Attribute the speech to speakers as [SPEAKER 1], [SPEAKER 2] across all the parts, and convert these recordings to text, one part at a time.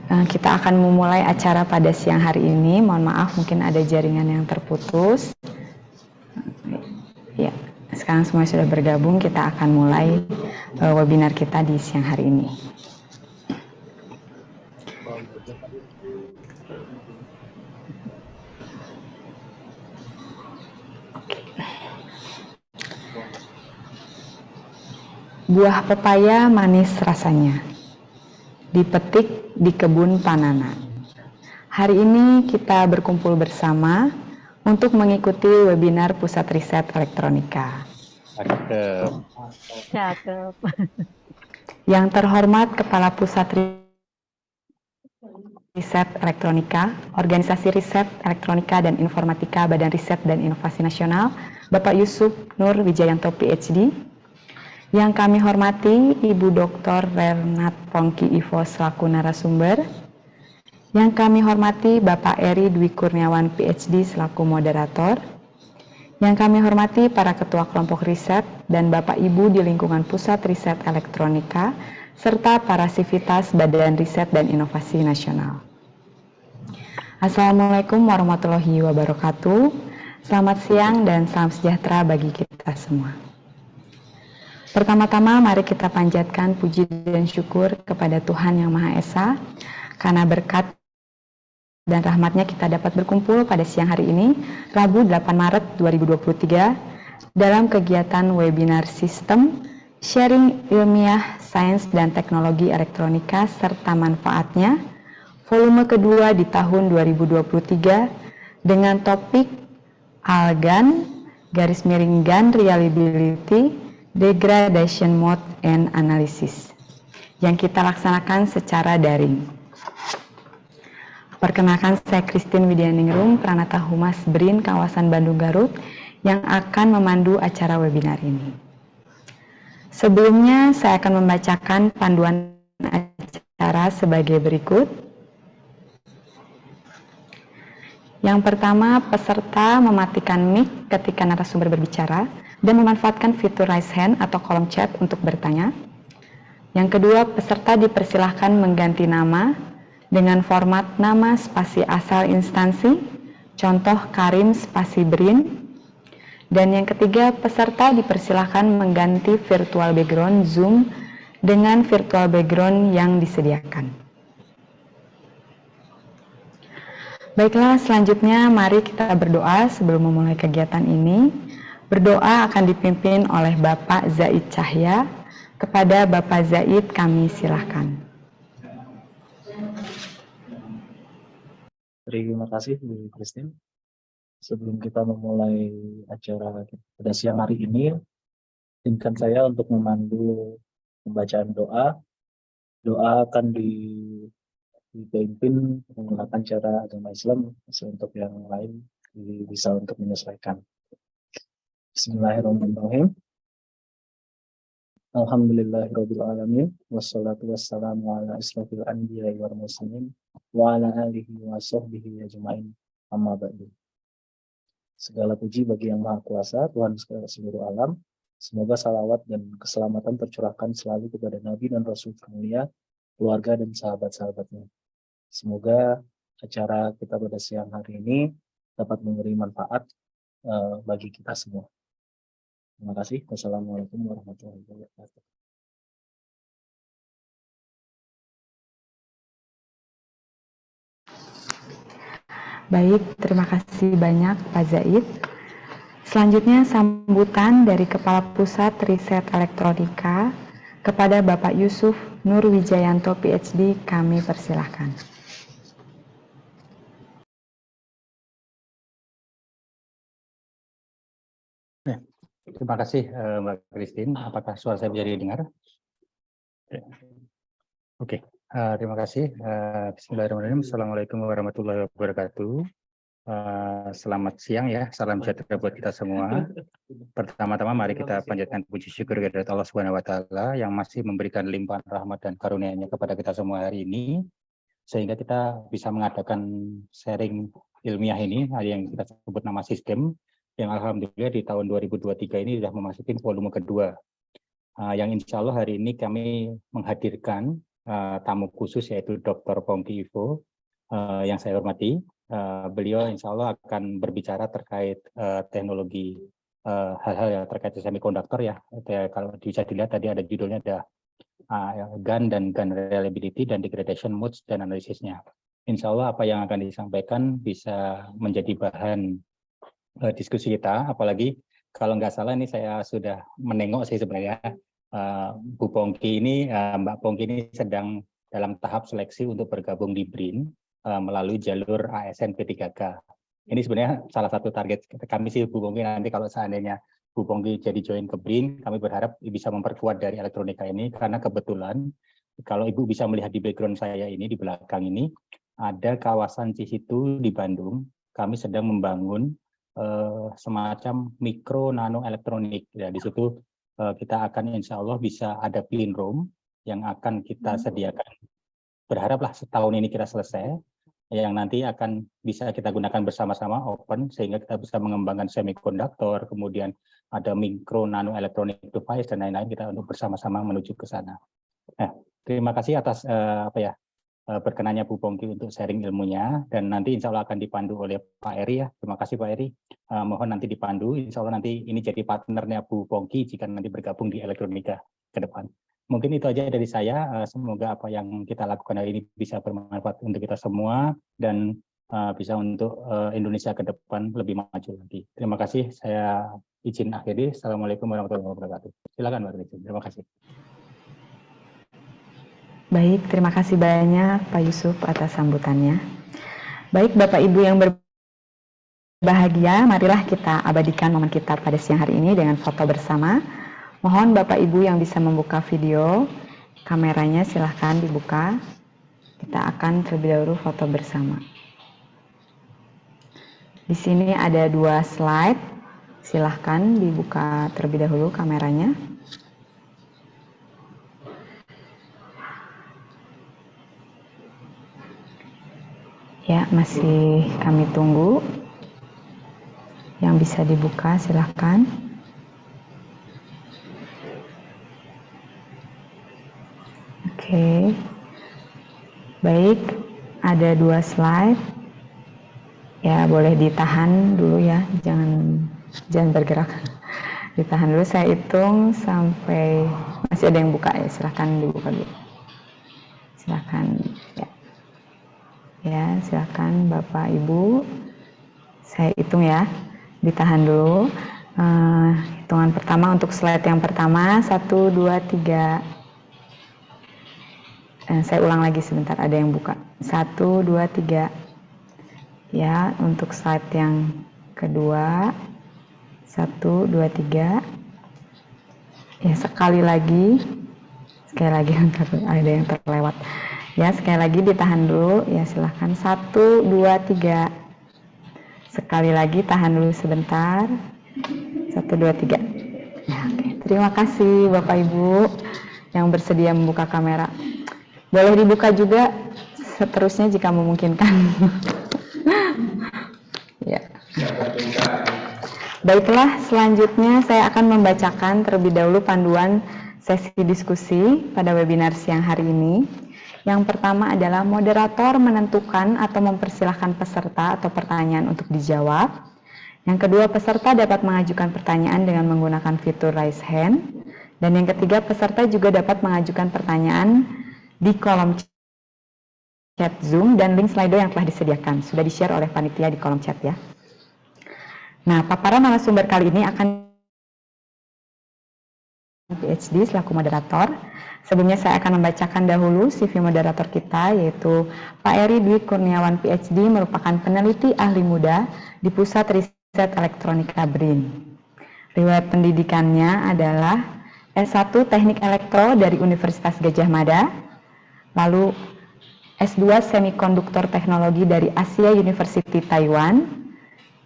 [SPEAKER 1] Kita akan memulai acara pada siang hari ini. Mohon maaf, mungkin ada jaringan yang terputus. Ya, sekarang semua sudah bergabung. Kita akan mulai webinar kita di siang hari ini. Buah pepaya manis rasanya, dipetik di kebun Panana. Hari ini kita berkumpul bersama untuk mengikuti webinar Pusat Riset Elektronika.
[SPEAKER 2] Cakep.
[SPEAKER 1] Yang terhormat Kepala Pusat Riset Elektronika, Organisasi Riset Elektronika dan Informatika Badan Riset dan Inovasi Nasional, Bapak Yusuf Nur Wijayanto PhD. Yang kami hormati Ibu Dr. Renat Pongki Ivo selaku narasumber. Yang kami hormati Bapak Eri Dwi Kurniawan PhD selaku moderator. Yang kami hormati para ketua kelompok riset dan Bapak Ibu di lingkungan Pusat Riset Elektronika serta para sivitas Badan Riset dan Inovasi Nasional. Assalamualaikum warahmatullahi wabarakatuh. Selamat siang dan salam sejahtera bagi kita semua. Pertama-tama mari kita panjatkan puji dan syukur kepada Tuhan Yang Maha Esa karena berkat dan rahmatnya kita dapat berkumpul pada siang hari ini, Rabu 8 Maret 2023, dalam kegiatan webinar Sistem Sharing Ilmiah Sains dan Teknologi Elektronika serta Manfaatnya, volume kedua di tahun 2023 dengan topik Algan, _GAN Reliability, Degradation Mode and Analysis, yang kita laksanakan secara daring. Perkenalkan, saya Christine Widianingrum, Pranata Humas BRIN Kawasan Bandung Garut, yang akan memandu acara webinar ini. Sebelumnya, saya akan membacakan panduan acara sebagai berikut. Yang pertama, peserta mematikan mic ketika narasumber berbicara dan memanfaatkan fitur raise hand atau kolom chat untuk bertanya. Yang kedua, peserta dipersilahkan mengganti nama dengan format nama spasi asal instansi, contoh Karim spasi BRIN. Dan yang ketiga, peserta dipersilahkan mengganti virtual background Zoom dengan virtual background yang disediakan. Baiklah, selanjutnya mari kita berdoa sebelum memulai kegiatan ini. Berdoa akan dipimpin oleh Bapak Zaid Cahya. Kepada Bapak Zaid kami silahkan.
[SPEAKER 3] Terima kasih Bu Christine. Sebelum kita memulai acara pada siang hari ini, izinkan saya untuk memandu pembacaan doa. Doa akan dipimpin menggunakan cara agama Islam, untuk yang lain bisa untuk menyesuaikan. Bismillahirrahmanirrahim. Alhamdulillahirabbil alamin wassalatu wassalamu ala asrofil anbiya'i wal mursalin wa ala alihi wa sahbihi ajma'in, amma ba'du. Segala puji bagi Yang Maha Kuasa, Tuhan seluruh alam. Semoga salawat dan keselamatan tercurahkan selalu kepada Nabi dan Rasul termulia, keluarga dan sahabat-sahabatnya. Semoga acara kita pada siang hari ini dapat memberi manfaat bagi kita semua. Terima kasih. Wassalamualaikum warahmatullahi wabarakatuh.
[SPEAKER 1] Baik, terima kasih banyak Pak Zaid. Selanjutnya sambutan dari Kepala Pusat Riset Elektronika kepada Bapak Yusuf Nur Wijayanto PhD, kami persilahkan.
[SPEAKER 4] Terima kasih Mbak Christine. Apakah suara saya bisa didengar? Oke. Terima kasih. Bismillahirrahmanirrahim. Assalamualaikum warahmatullahi wabarakatuh. Selamat siang ya. Salam sejahtera buat kita semua. Pertama-tama mari kita panjatkan puji syukur kepada Allah Subhanahu wa taala yang masih memberikan limpahan rahmat dan karunia-Nya kepada kita semua hari ini, sehingga kita bisa mengadakan sharing ilmiah ini, yang kita sebut nama sistem, yang alhamdulillah di tahun 2023 ini sudah memasuki volume kedua. Yang insya Allah hari ini kami menghadirkan tamu khusus yaitu Dr. Pongki Ivo yang saya hormati. Beliau insya Allah akan berbicara terkait teknologi hal-hal yang terkait semikonduktor ya. Kalau bisa dilihat tadi ada judulnya ada GaN dan GaN reliability dan degradation modes dan analisisnya. Insya Allah apa yang akan disampaikan bisa menjadi bahan diskusi kita, apalagi kalau nggak salah ini saya sudah menengok sih sebenarnya Bu Pongki ini, Mbak Pongki ini sedang dalam tahap seleksi untuk bergabung di BRIN melalui jalur ASN P3K. Ini sebenarnya salah satu target kami sih Bu Pongki, nanti kalau seandainya Bu Pongki jadi join ke BRIN, kami berharap bisa memperkuat dari elektronika ini, karena kebetulan kalau Ibu bisa melihat di background saya ini, di belakang ini, ada kawasan Cisitu di Bandung, kami sedang membangun semacam mikro nano elektronik. Ya, di situ kita akan insya Allah bisa ada clean room yang akan kita sediakan. Berharaplah setahun ini kita selesai, yang nanti akan bisa kita gunakan bersama-sama open, sehingga kita bisa mengembangkan semikonduktor, kemudian ada mikro nano elektronik device dan lain-lain, kita untuk bersama-sama menuju ke sana. Nah, terima kasih atas berkenannya Bu Pongki untuk sharing ilmunya, dan nanti insya Allah akan dipandu oleh Pak Eri ya. Terima kasih Pak Eri. Mohon nanti dipandu, insya Allah nanti ini jadi partnernya Bu Pongki jika nanti bergabung di elektronika ke depan. Mungkin itu aja dari saya. Semoga apa yang kita lakukan hari ini bisa bermanfaat untuk kita semua dan bisa untuk Indonesia ke depan lebih maju lagi. Terima kasih. Saya izin akhiri. Assalamualaikum warahmatullahi wabarakatuh. Silakan Mbak Eri. Terima kasih.
[SPEAKER 1] Baik, terima kasih banyak Pak Yusuf atas sambutannya. Baik Bapak Ibu yang berbahagia, marilah kita abadikan momen kita pada siang hari ini dengan foto bersama. Mohon Bapak Ibu yang bisa membuka video, kameranya silahkan dibuka. Kita akan terlebih dahulu foto bersama. Di sini ada 2 slide, silahkan dibuka terlebih dahulu kameranya. Ya, masih kami tunggu. Yang bisa dibuka, silahkan. Oke. Baik, ada 2 slide. Ya, boleh ditahan dulu ya, jangan bergerak. Ditahan dulu, saya hitung sampai masih ada yang buka ya, silahkan dibuka dulu. Silahkan ya. Ya, silakan Bapak Ibu. Saya hitung ya. Ditahan dulu. Hitungan pertama untuk slide yang pertama 1 2 3. Saya ulang lagi sebentar, ada yang buka. 1 2 3. Ya, untuk slide yang kedua 1 2 3. Ya, sekali lagi ada yang terlewat. Ya, sekali lagi ditahan dulu. Ya, silahkan 1 2 3. Sekali lagi tahan dulu sebentar. 1 2 3. Ya, oke. Terima kasih Bapak Ibu yang bersedia membuka kamera. Boleh dibuka juga seterusnya jika memungkinkan. Ya. Baiklah, selanjutnya saya akan membacakan terlebih dahulu panduan sesi diskusi pada webinar siang hari ini. Yang pertama adalah moderator menentukan atau mempersilahkan peserta atau pertanyaan untuk dijawab. Yang kedua, peserta dapat mengajukan pertanyaan dengan menggunakan fitur raise hand. Dan yang ketiga, peserta juga dapat mengajukan pertanyaan di kolom chat Zoom dan link Slido yang telah disediakan. Sudah di-share oleh panitia di kolom chat ya. Nah, paparan narasumber kali ini akan PhD selaku moderator. Sebelumnya saya akan membacakan dahulu CV moderator kita, yaitu Pak Eri Dwi Kurniawan PhD, merupakan peneliti ahli muda di Pusat Riset Elektronika BRIN. Riwayat pendidikannya adalah S1 Teknik Elektro dari Universitas Gadjah Mada, lalu S2 Semikonduktor Teknologi dari Asia University Taiwan,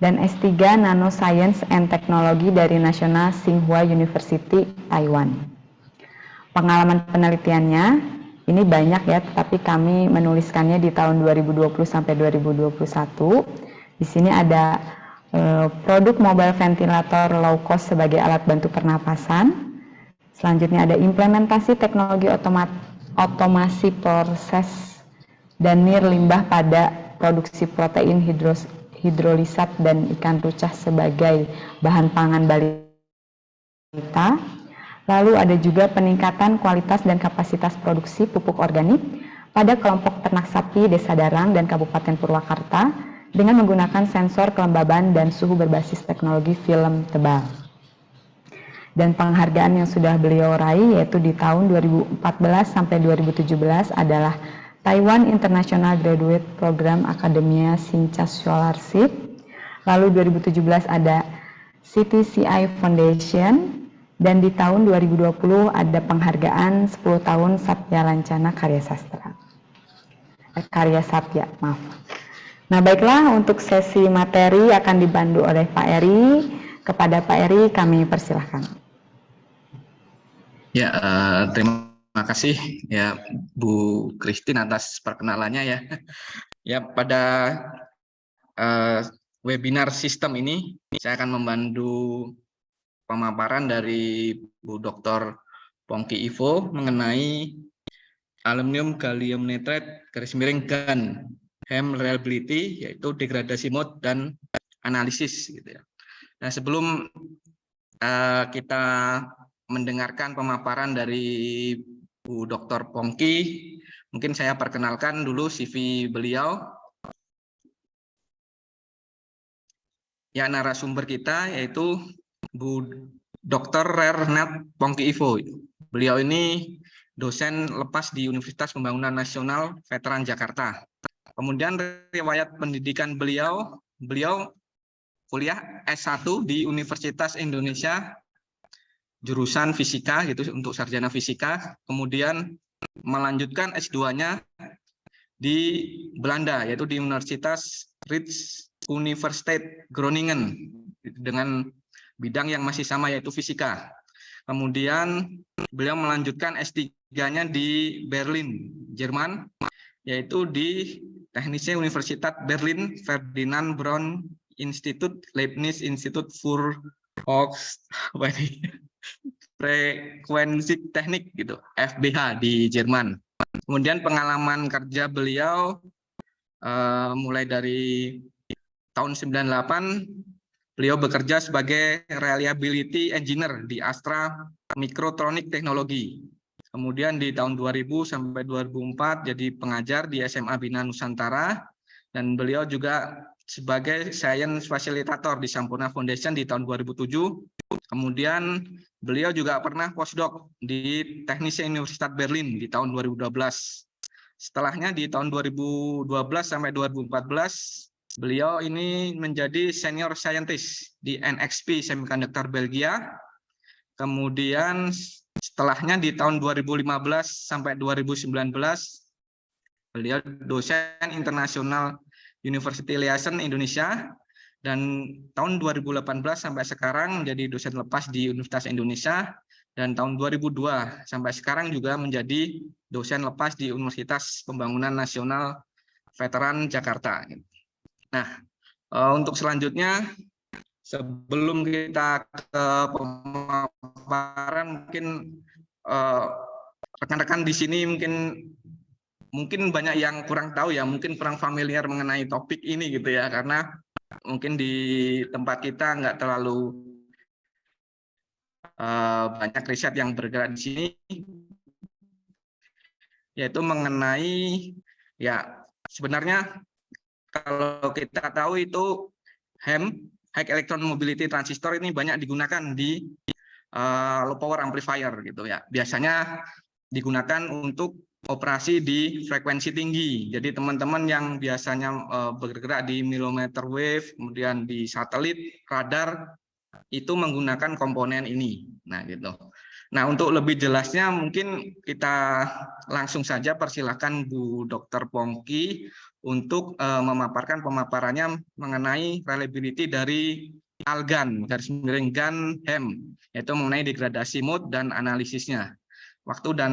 [SPEAKER 1] dan S3 Nanoscience and Technology dari National Tsinghua University Taiwan. Pengalaman penelitiannya ini banyak ya, tetapi kami menuliskannya di tahun 2020 sampai 2021. Di sini ada produk mobile ventilator low cost sebagai alat bantu pernapasan. Selanjutnya ada implementasi teknologi otomasi proses dan nir limbah pada produksi protein hidrolisat dan ikan rucah sebagai bahan pangan balita. Lalu ada juga peningkatan kualitas dan kapasitas produksi pupuk organik pada kelompok ternak sapi Desa Darang dan Kabupaten Purwakarta dengan menggunakan sensor kelembaban dan suhu berbasis teknologi film tebal. Dan penghargaan yang sudah beliau raih yaitu di tahun 2014 sampai 2017 adalah Taiwan International Graduate Program Academia Sincha Scholarship. Lalu 2017 ada CTCI Foundation, dan di tahun 2020 ada penghargaan 10 tahun Satya Lancana Karya Sastra. Karya Satya, maaf. Nah, baiklah, untuk sesi materi akan dibantu oleh Pak Eri. Kepada Pak Eri kami persilahkan.
[SPEAKER 2] Ya, terima kasih ya Bu Christine atas perkenalannya ya. Ya, pada webinar sistem ini saya akan membantu pemaparan dari Bu Dr. Pongki Ivo mengenai aluminium gallium nitride _GaN HEM reliability, yaitu degradasi mode dan analisis gitu ya. Nah, sebelum kita mendengarkan pemaparan dari Bu Dr. Pongki, mungkin saya perkenalkan dulu CV beliau. Ya, narasumber kita yaitu Bu Dr. Renat Pongki Ivo. Beliau ini dosen lepas di Universitas Pembangunan Nasional Veteran Jakarta. Kemudian riwayat pendidikan beliau kuliah S1 di Universitas Indonesia jurusan fisika gitu untuk sarjana fisika, kemudian melanjutkan S2-nya di Belanda yaitu di Universitas Rijksuniversiteit Groningen dengan bidang yang masih sama yaitu fisika. Kemudian beliau melanjutkan S3-nya di Berlin, Jerman, yaitu di Technische Universität Berlin Ferdinand Braun Institut Leibniz Institut für Frekuensi Teknik gitu, FBH di Jerman. Kemudian pengalaman kerja beliau mulai dari tahun 98 beliau bekerja sebagai reliability engineer di Astra Mikrotronik Teknologi. Kemudian di tahun 2000 sampai 2004 jadi pengajar di SMA Bina Nusantara, dan beliau juga sebagai science facilitator di Sampurna Foundation di tahun 2007. Kemudian beliau juga pernah postdoc di Technische Universität Berlin di tahun 2012. Setelahnya di tahun 2012 sampai 2014 beliau ini menjadi senior scientist di NXP Semiconductor Belgia. Kemudian setelahnya di tahun 2015 sampai 2019 beliau dosen internasional University Liaison Indonesia, dan tahun 2018 sampai sekarang menjadi dosen lepas di Universitas Indonesia, dan tahun 2002 sampai sekarang juga menjadi dosen lepas di Universitas Pembangunan Nasional Veteran Jakarta. Nah, untuk selanjutnya sebelum kita ke pemaparan, mungkin rekan-rekan di sini mungkin banyak yang kurang tahu ya, mungkin kurang familiar mengenai topik ini gitu ya, karena mungkin di tempat kita nggak terlalu banyak riset yang bergerak di sini, yaitu mengenai ya sebenarnya kalau kita tahu itu HEM, High Electron Mobility Transistor, ini banyak digunakan di low power amplifier gitu ya. Biasanya digunakan untuk operasi di frekuensi tinggi. Jadi teman-teman yang biasanya bergerak di millimeter wave, kemudian di satelit, radar, itu menggunakan komponen ini. Nah, gitu. Nah, untuk lebih jelasnya mungkin kita langsung saja persilahkan Bu Dr. Pongki untuk memaparkan pemaparannya mengenai reliability dari ALGaN, _GaN HEM, yaitu mengenai degradasi mode dan analisisnya. Waktu dan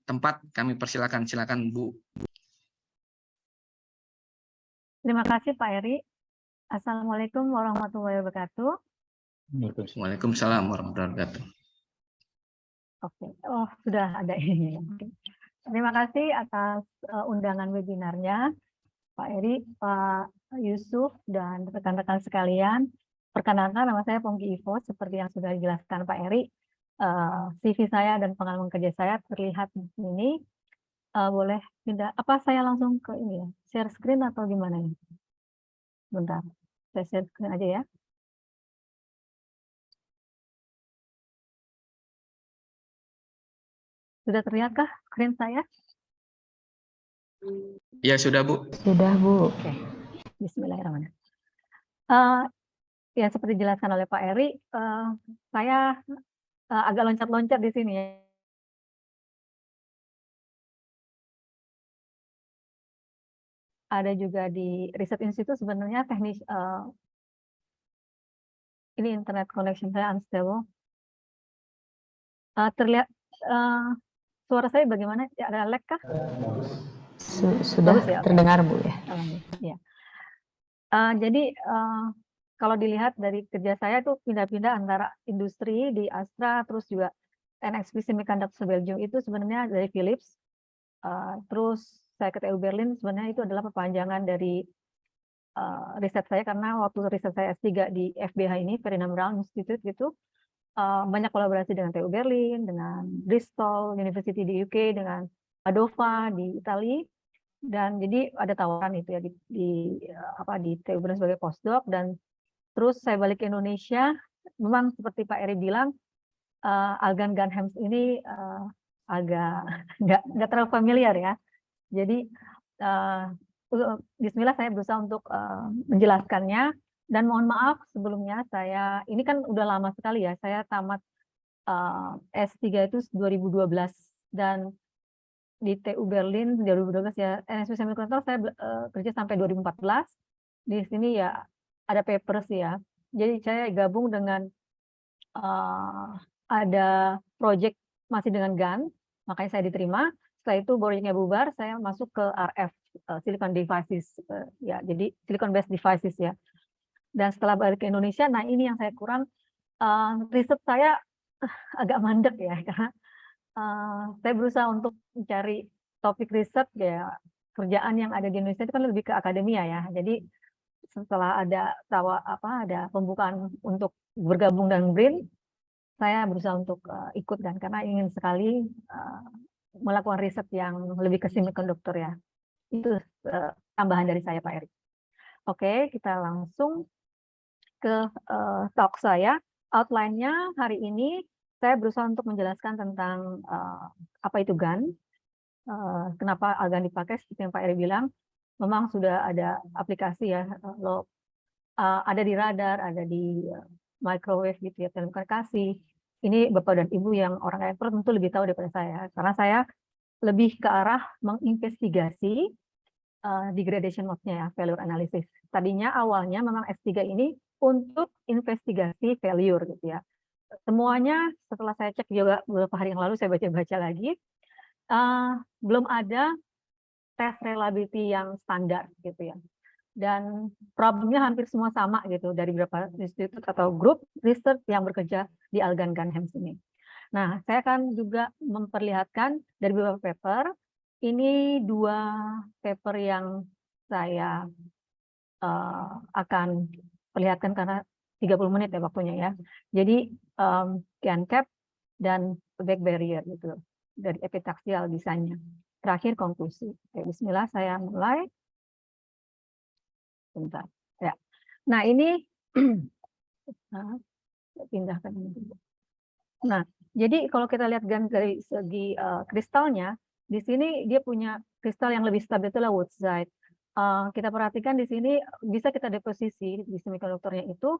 [SPEAKER 2] tempat kami persilakan. Silakan Bu.
[SPEAKER 5] Terima kasih Pak Eri. Assalamualaikum warahmatullahi wabarakatuh.
[SPEAKER 2] Waalaikumsalam warahmatullahi wabarakatuh.
[SPEAKER 5] Oke, oh sudah ada ini. Terima kasih atas undangan webinarnya, Pak Eri, Pak Yusuf, dan rekan-rekan sekalian. Perkenalkan, nama saya Pongki Ivo. Seperti yang sudah dijelaskan Pak Eri, CV saya dan pengalaman kerja saya terlihat di sini. Boleh pindah? Apa saya langsung ke ini ya? Share screen atau gimana ya? Bentar, saya share screen aja ya. Sudah terlihatkah screen saya?
[SPEAKER 2] Ya, sudah, Bu.
[SPEAKER 1] Sudah, Bu.
[SPEAKER 5] Oke, bismillahirrahmanirrahim. Ya, seperti dijelaskan oleh Pak Eri, saya agak loncat-loncat di sini ya. Ada juga di Riset Institute, sebenarnya teknis, ini internet connection saya unstable. Terlihat suara saya bagaimana? Ada lag kah?
[SPEAKER 1] Sudah
[SPEAKER 5] Bagus ya?
[SPEAKER 1] terdengar, Bu ya.
[SPEAKER 5] Ya. Jadi kalau dilihat dari kerja saya itu pindah-pindah antara industri di Astra, terus juga NXP Semiconductor Belgium itu sebenarnya dari Philips. Terus saya ke TU Berlin, sebenarnya itu adalah perpanjangan dari riset saya, karena waktu riset saya S3 di FBH ini, Ferdinand Braun Institute gitu, banyak kolaborasi dengan TU Berlin, dengan Bristol University di UK, dengan Padova di Italia. Dan jadi ada tawaran itu ya di TU Berlin sebagai postdoc, dan terus saya balik ke Indonesia. Memang seperti Pak Eri bilang, Algan Ganhems ini agak nggak terlalu familiar ya. Jadi bismillah saya berusaha untuk menjelaskannya, dan mohon maaf sebelumnya, saya ini kan udah lama sekali ya, saya tamat S3 itu 2012, dan di TU Berlin 2012 ya, NSP Semiconductor saya kerja sampai 2014. Di sini ya ada papers ya. Jadi saya gabung dengan ada project masih dengan GAN, makanya saya diterima. Setelah itu projectnya bubar, saya masuk ke RF, Silicon Devices, ya, jadi Silicon Based Devices ya. Dan setelah balik ke Indonesia, nah ini yang saya kurang, riset saya agak mandek ya, karena saya berusaha untuk mencari topik riset ya, kerjaan yang ada di Indonesia itu kan lebih ke akademia ya. Jadi setelah ada ada pembukaan untuk bergabung dengan BRIN, saya berusaha untuk ikut, dan karena ingin sekali melakukan riset yang lebih ke semikonduktor ya. Itu tambahan dari saya, Pak Eri. Oke, kita langsung ke talk saya. Outline-nya hari ini saya berusaha untuk menjelaskan tentang apa itu GaN, kenapa GaN dipakai, seperti yang Pak Eri bilang. Memang sudah ada aplikasi ya, ada di radar, ada di microwave gitu ya, telekomunikasi. Ini Bapak dan Ibu yang orang expert tentu lebih tahu daripada saya, karena saya lebih ke arah menginvestigasi degradation mode-nya ya, failure analysis. Tadinya awalnya memang S3 ini untuk investigasi failure gitu ya. Semuanya setelah saya cek juga beberapa hari yang lalu, saya baca-baca lagi, belum ada tes reliability yang standar gitu ya. Dan problemnya hampir semua sama gitu, dari beberapa institut atau grup research yang bekerja di Algan Ganhems ini. Nah, saya akan juga memperlihatkan dari beberapa paper. Ini 2 paper yang saya akan perlihatkan karena 30 menit ya waktunya ya. Jadi GaNCap dan back barrier gitu, dari epitaxial desainnya. Terakhir konklusi. Oke, bismillah, saya mulai. Bentar. Ya. Nah, ini pindahkan ini dulu. Nah, jadi kalau kita lihat GaN dari segi kristalnya, di sini dia punya kristal yang lebih stabil, itulah Woodside. Kita perhatikan di sini bisa kita deposisi di semikonduktornya itu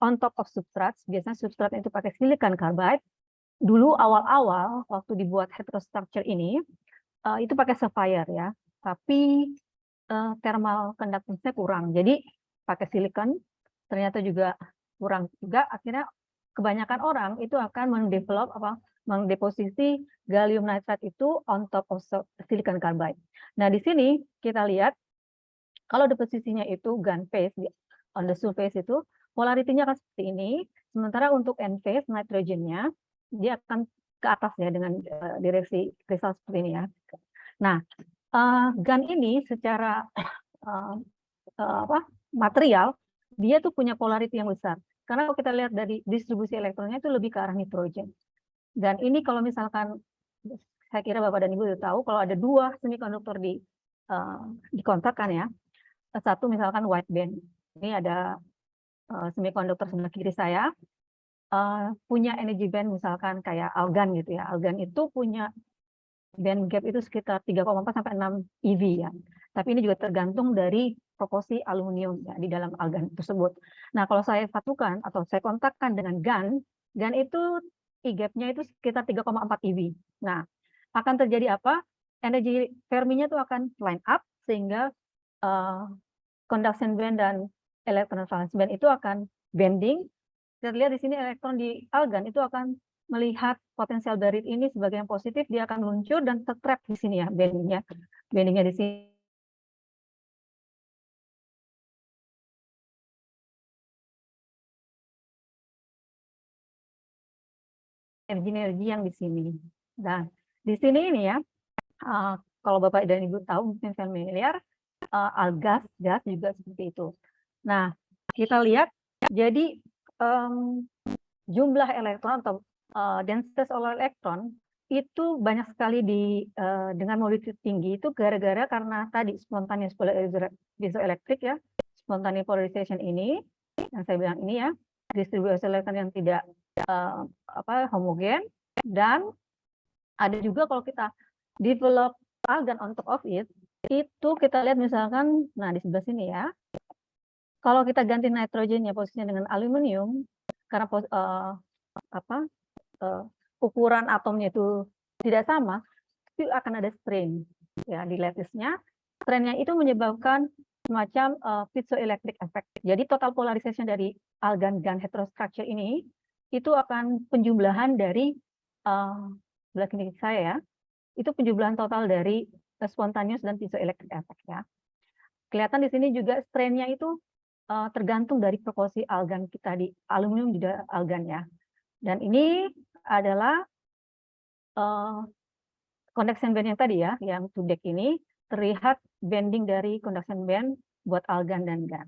[SPEAKER 5] on top of substrate. Biasanya substrate itu pakai silicon carbide. Dulu awal-awal waktu dibuat heterostructure ini itu pakai sapphire ya, tapi thermal conductance-nya kurang. Jadi pakai silicon ternyata juga kurang juga. Akhirnya kebanyakan orang itu akan mendeposisi gallium nitride itu on top of silicon carbide. Nah, di sini kita lihat kalau deposisinya itu GaN phase on the surface itu polaritinya akan seperti ini. Sementara untuk N phase nitrogennya dia akan ke atas ya dengan direksi kristal seperti ini ya. Nah, GaN ini secara material dia tuh punya polarity yang besar. Karena kalau kita lihat dari distribusi elektronnya itu lebih ke arah nitrogen. Dan ini kalau misalkan saya kira Bapak dan Ibu sudah tahu kalau ada dua semikonduktor dikontakkan ya. Satu misalkan wide band. Ini ada semikonduktor sebelah kiri saya punya energy band misalkan kayak argon gitu ya. Argon itu punya band gap itu sekitar 3,4 sampai 6 eV ya. Tapi ini juga tergantung dari proporsi aluminium ya di dalam argon tersebut. Nah, kalau saya satukan atau saya kontakkan dengan GaN itu E-gap-nya itu sekitar 3,4 eV. Nah, akan terjadi apa? Energi Fermi-nya itu akan line up sehingga conduction band dan electron valence band itu akan bending. Kita lihat di sini elektron di argon itu akan melihat potensial baried ini sebagai yang positif, dia akan meluncur dan tertrap di sini ya bendingnya. Bendingnya di sini. Energi-energi yang di sini. Dan di sini ini ya, kalau Bapak dan Ibu tahu mungkin familiar, gas juga seperti itu. Nah, kita lihat, jadi jumlah elektron atau densitas elektron itu banyak sekali dengan mobilitas tinggi itu gara-gara karena tadi spontaneous piezoelectric ya, spontaneous polarization ini yang saya bilang ini ya, distribusi elektron yang tidak homogen, dan ada juga kalau kita develop argon on top of it, itu kita lihat misalkan, nah di sebelah sini ya, kalau kita ganti nitrogennya posisinya dengan aluminium, karena ukuran atomnya itu tidak sama, itu akan ada strain ya di lattice-nya. Strain-nya itu menyebabkan semacam piezoelectric effect. Jadi total polarization dari argon-GaN heterostructure ini itu akan penjumlahan dari sebelah kiri saya ya, itu penjumlahan total dari spontaneous dan piezoelectric effect ya. Kelihatan di sini juga strain-nya itu tergantung dari proporsi argon kita di aluminium di argon ya. Dan ini adalah conduction band yang tadi ya, yang TUDEC ini terlihat bending dari conduction band buat argon dan GaN.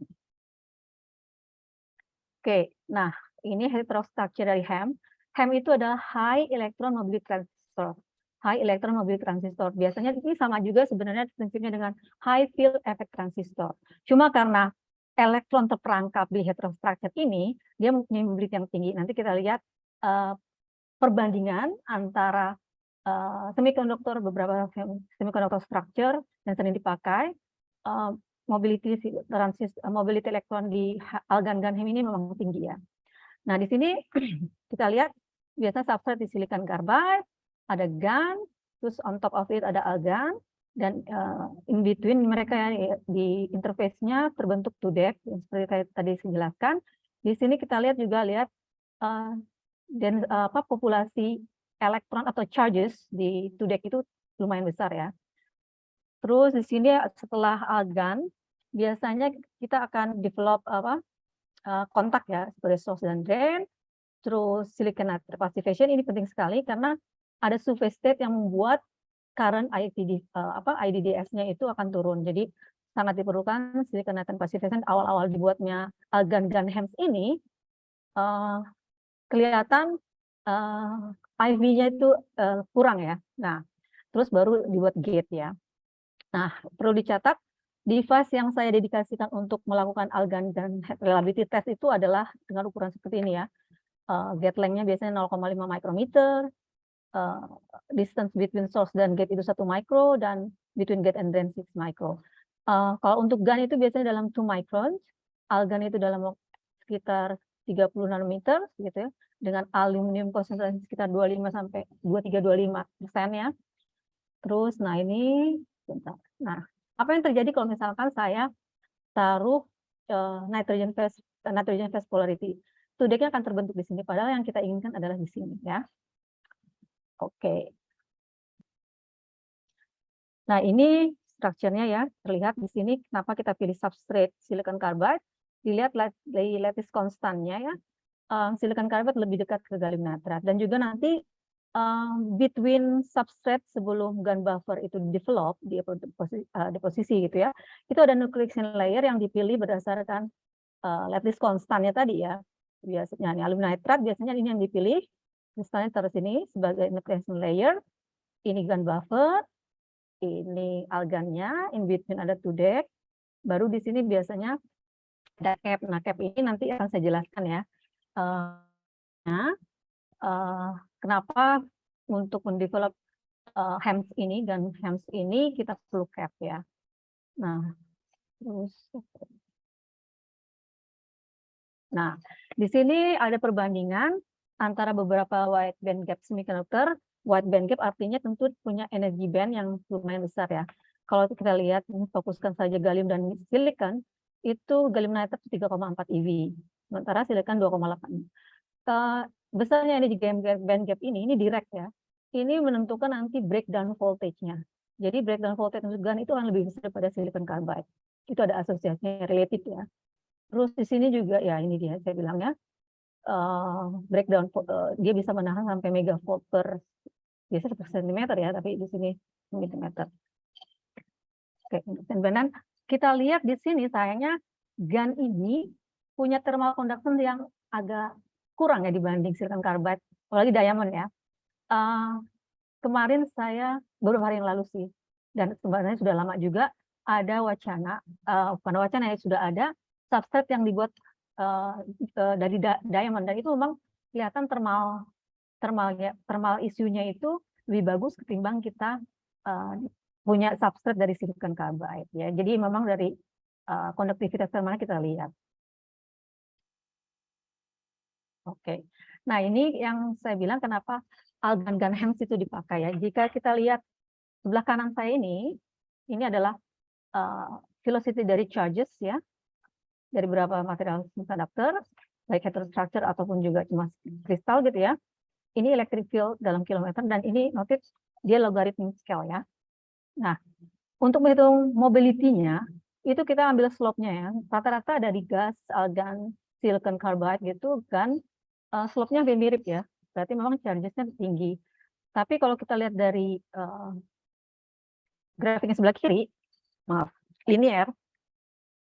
[SPEAKER 5] Oke, nah ini heterostructure dari HEM. HEM itu adalah High Electron Mobility Transistor. High Electron Mobility Transistor. Biasanya ini sama juga sebenarnya prinsipnya dengan High Field Effect Transistor. Cuma karena elektron terperangkap di heterostructure ini, dia mempunyai mobility yang tinggi. Nanti kita lihat perbandingan antara semikonduktor, beberapa semikonduktor structure yang sering dipakai, mobility elektron di argon-GaN HEM ini memang tinggi ya. Nah di sini kita lihat biasanya substrate di silicon carbide, ada GaN, terus on top of it ada argon, dan in between mereka ya, di interface-nya terbentuk TUDEC yang seperti saya tadi jelaskan. Di sini kita lihat juga populasi elektron atau charges di TUDEC itu lumayan besar ya. Terus di sini setelah argon biasanya kita akan develop kontak ya seperti source dan drain. Terus silicon nitride passivation ini penting sekali karena ada surface state yang membuat current IDDS-nya itu akan turun. Jadi sangat diperlukan silicon nitride passivation. Awal-awal dibuatnya argon-GaN HEMS ini kelihatan IV-nya itu kurang ya. Nah, terus baru dibuat gate ya. Nah, perlu dicatat device yang saya dedikasikan untuk melakukan argon-GaN reliability test itu adalah dengan ukuran seperti ini ya. Gate length-nya biasanya 0,5 micrometer, distance between source dan gate itu 1 micro, dan between gate and drain 6 micro. Kalau untuk GaN itu biasanya dalam 2 microns, argon itu dalam sekitar 30 nanometer gitu ya, dengan aluminium konsentrasi sekitar 25 sampai 23-25% ya. Terus nah ini bentar. Nah, apa yang terjadi kalau misalkan saya taruh nitrogen phase polarity? TUDEC-nya akan terbentuk di sini, padahal yang kita inginkan adalah di sini ya. Oke. Nah, ini strukturnya ya, terlihat di sini kenapa kita pilih substrate silicon carbide. Dilihat lattice konstannya ya. Silicon carbide lebih dekat ke gallium nitride, dan juga nanti between substrate sebelum gun buffer itu develop di posisi gitu ya, itu ada nucleation layer yang dipilih berdasarkan lattice constantnya tadi ya. Biasanya ini alumni nitrate biasanya ini yang dipilih, misalnya taruh sini sebagai nucleation layer, ini gun buffer, ini algannya, in between ada 2 deck, baru di sini biasanya ada cap. Nah, cap ini nanti akan saya jelaskan ya. Kenapa untuk mendevelop HAMS ini dan HAMS ini kita perlu cap ya. Nah, terus di sini ada perbandingan antara beberapa wide band gap semiconductor. Wide band gap artinya tentu punya energi band yang lumayan besar ya. Kalau kita lihat, fokuskan saja gallium dan silicon, itu gallium nitride 3,4 eV, sementara silicon 2,8. Besarnya energi band gap ini direct ya. Ini menentukan nanti breakdown voltage-nya. Jadi breakdown voltage untuk GaN itu akan lebih besar daripada silicon carbide. Itu ada asosiasinya relatif ya. Terus di sini juga ya ini dia saya bilangnya breakdown dia bisa menahan sampai megavolt per biasa per sentimeter ya, tapi di sini milimeter. Oke, dan kita lihat di sini sayangnya GaN ini punya thermal conduction yang agak kurang ya dibanding silicon carbide, apalagi diamond ya. Kemarin saya beberapa hari yang lalu sih, dan sebenarnya sudah lama juga ada wacana, bukan wacana ya, sudah ada substrate yang dibuat dari diamond, dan itu memang kelihatan thermal isunya itu lebih bagus ketimbang kita punya substrate dari silicon carbide ya. Jadi memang dari konduktivitas thermalnya kita lihat. Oke. Nah, ini yang saya bilang kenapa algan GaN HAMS itu dipakai ya. Jika kita lihat sebelah kanan saya ini adalah velocity dari charges ya, dari beberapa material semiconductor, baik heterostructure ataupun juga cuma kristal gitu ya. Ini electric field dalam kilometer, dan ini notice dia logarithm scale ya. Nah, untuk menghitung mobility-nya, itu kita ambil slope-nya ya. Rata-rata dari gas, argon, silicon carbide gitu kan, slope-nya hampir mirip ya. Berarti memang charges-nya tinggi. Tapi kalau kita lihat dari grafiknya sebelah kiri, maaf, linear,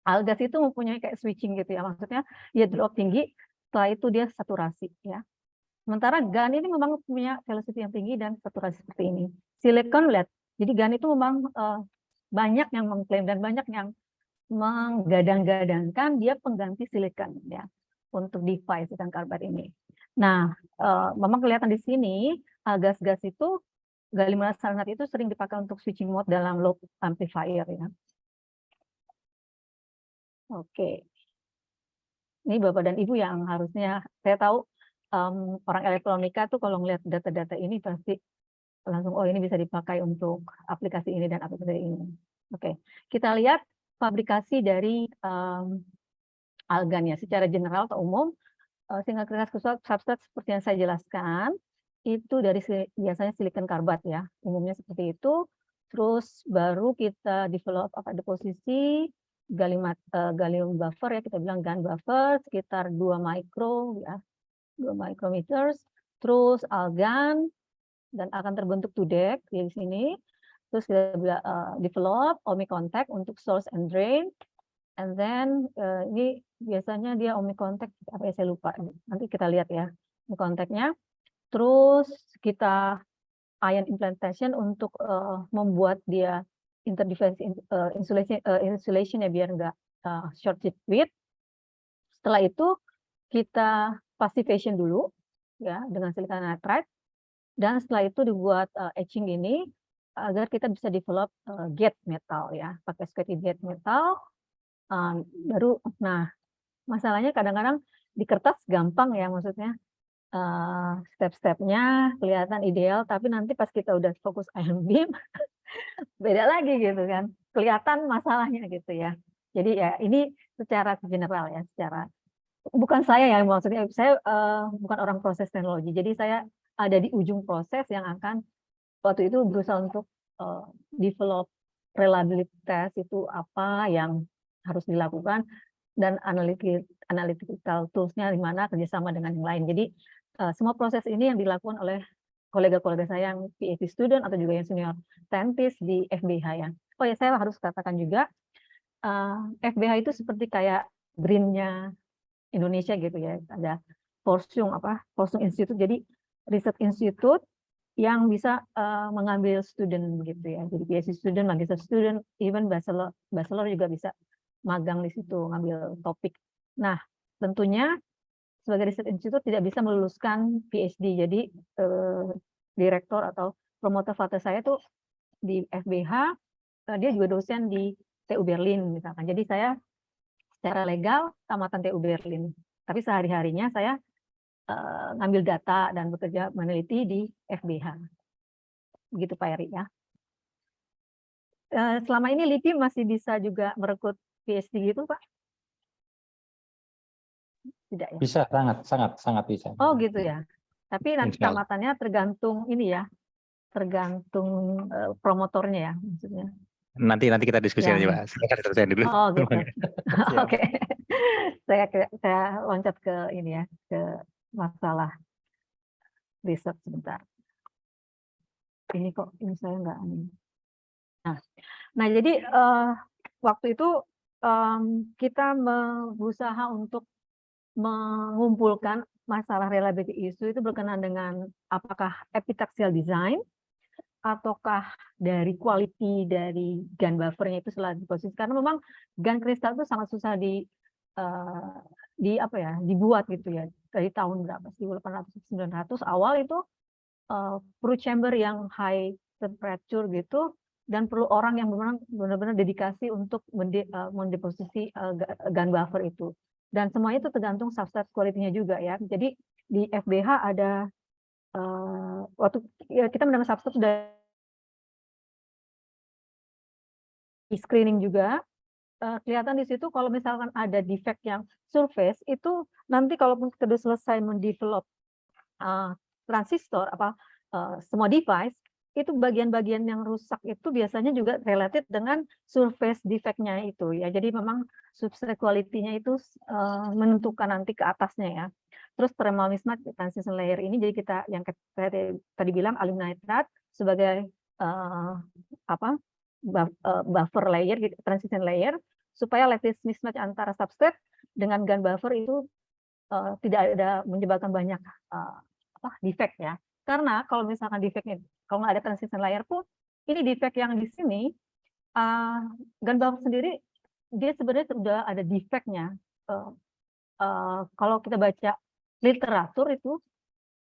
[SPEAKER 5] algas itu mempunyai kayak switching gitu ya. Maksudnya dia drop tinggi, setelah itu dia saturasi ya. Sementara GaN ini memang punya velocity yang tinggi dan saturasi seperti ini. Silicon lihat, jadi GaN itu memang banyak yang mengklaim dan banyak yang menggadang-gadangkan dia pengganti silicon ya untuk device silicon carbide ini. Nah, memang kelihatan di sini gas-gas itu gallium arsenide itu sering dipakai untuk switching mode dalam loop amplifier ya. Oke. Ini Bapak dan Ibu yang harusnya saya tahu orang elektronika tuh kalau ngelihat data-data ini pasti langsung oh ini bisa dipakai untuk aplikasi ini dan aplikasi ini. Oke, kita lihat fabrikasi dari algan ya secara general atau umum, single crystal substrate seperti yang saya jelaskan itu dari biasanya silicon carbide ya, umumnya seperti itu. Terus baru kita develop deposisi gallium buffer ya, kita bilang GaN buffer sekitar 2 micro ya. 2 micrometers, terus algan, dan akan terbentuk 2 deck di sini. Terus kita develop ohmic contact untuk source and drain, and then ini biasanya dia ohmic contact apa ya saya lupa, nanti kita lihat ya ohmic contactnya. Terus kita ion implantation untuk membuat dia interdevice insulation ya biar enggak short circuit. Setelah itu kita passivation dulu ya dengan silicon nitride, dan setelah itu dibuat etching ini agar kita bisa develop gate metal ya, pakai SQT gate metal. Baru nah masalahnya kadang-kadang di kertas gampang ya, maksudnya step-stepnya kelihatan ideal, tapi nanti pas kita udah fokus ion beam beda lagi gitu kan, kelihatan masalahnya gitu ya. Jadi ya ini secara general ya, secara bukan saya ya, maksudnya saya bukan orang proses teknologi, jadi saya ada di ujung proses yang akan waktu itu berusaha untuk develop reliabilitas itu apa yang harus dilakukan, dan analytical tools-nya di mana kerjasama dengan yang lain. Jadi semua proses ini yang dilakukan oleh kolega-kolega saya yang PhD student atau juga yang senior scientist di FBH ya. Oh ya, saya harus katakan juga FBH itu seperti kayak BRIN-nya Indonesia gitu ya. Ada Forschung Institute, jadi riset institute yang bisa mengambil student gitu ya. Jadi PhD student, magister student, even bachelor juga bisa magang di situ, ngambil topik. Nah, tentunya sebagai riset institute tidak bisa meluluskan PhD. Jadi direktur atau promotor father saya tuh di FBH, dia juga dosen di TU Berlin misalkan. Jadi saya secara legal tamatan TU Berlin. Tapi sehari-harinya saya ngambil data dan bekerja meneliti di FBH. Begitu Pak Eri ya. Selama ini LIPI masih bisa juga merekrut PhD gitu Pak? Tidak ya?
[SPEAKER 4] Bisa, sangat bisa.
[SPEAKER 5] Oh gitu ya. Tapi nanti
[SPEAKER 4] Insya Allah.
[SPEAKER 5] tamatannya tergantung ini ya, tergantung promotornya ya maksudnya.
[SPEAKER 4] Nanti kita diskusi
[SPEAKER 5] Ya,
[SPEAKER 4] aja,
[SPEAKER 5] ya.
[SPEAKER 4] Pak. Silakan selesai dulu.
[SPEAKER 5] Oh gitu.
[SPEAKER 4] Siap.
[SPEAKER 5] Oke. Saya loncat ke ini ya, ke masalah riset sebentar. Ini kok ini saya nggak ini. Nah jadi waktu itu kita berusaha untuk mengumpulkan masalah reliability issue itu berkenaan dengan apakah epitaxial design ataukah dari quality dari gun buffernya itu setelah diproses, karena memang gun kristal itu sangat susah dibuat gitu ya. Dari tahun berapa 1800-900 awal itu perlu chamber yang high temperature gitu, dan perlu orang yang benar-benar dedikasi untuk mendeposisi gun buffer itu. Dan semuanya itu tergantung substrate quality-nya juga ya. Jadi di FBH ada waktu kita mendengar substrate sudah di screening juga, kelihatan di situ kalau misalkan ada defect yang surface itu nanti kalaupun kita sudah selesai mendevelop transistor semua device itu bagian-bagian yang rusak itu biasanya juga related dengan surface defect-nya itu ya. Jadi memang substrate quality-nya itu menentukan nanti ke atasnya ya. Terus thermal mismatch transition layer ini, jadi kita yang saya tadi bilang aluminum nitrate sebagai buffer layer, transition layer, supaya lattice mismatch antara substrate dengan gun buffer itu tidak ada menyebabkan banyak defect ya. Karena kalau misalkan defectnya, kalau nggak ada transition layer pun, ini defect yang di sini, gun buffer sendiri, dia sebenarnya sudah ada defectnya. Kalau kita baca literatur itu,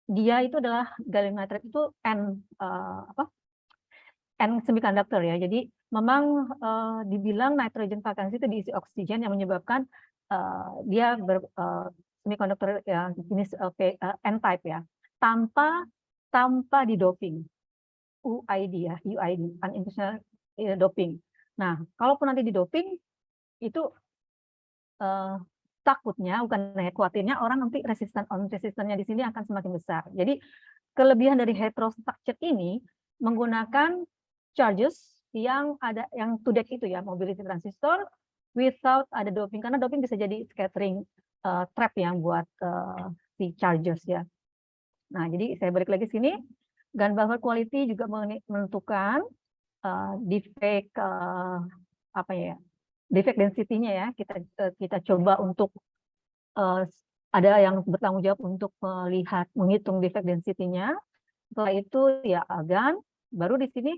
[SPEAKER 5] dia itu adalah gallium nitride itu N semiconductor ya. Jadi memang dibilang nitrogen vacancy itu diisi oksigen yang menyebabkan dia semiconductor ya, jenis N-type ya, tanpa di doping. UID ya, UID, unintentional doping. Nah, kalaupun nanti di doping itu takutnya, bukan khawatirnya orang nanti resistannya di sini akan semakin besar. Jadi kelebihan dari heterostructure ini menggunakan charges yang ada yang to deck itu ya, mobility transistor without ada doping, karena doping bisa jadi scattering trap yang buat si charges ya. Nah, jadi saya balik lagi sini, gun buffer quality juga menentukan defect defect density-nya ya. Kita coba untuk ada yang bertanggung jawab untuk menghitung defect density-nya. Setelah itu ya gun, baru di sini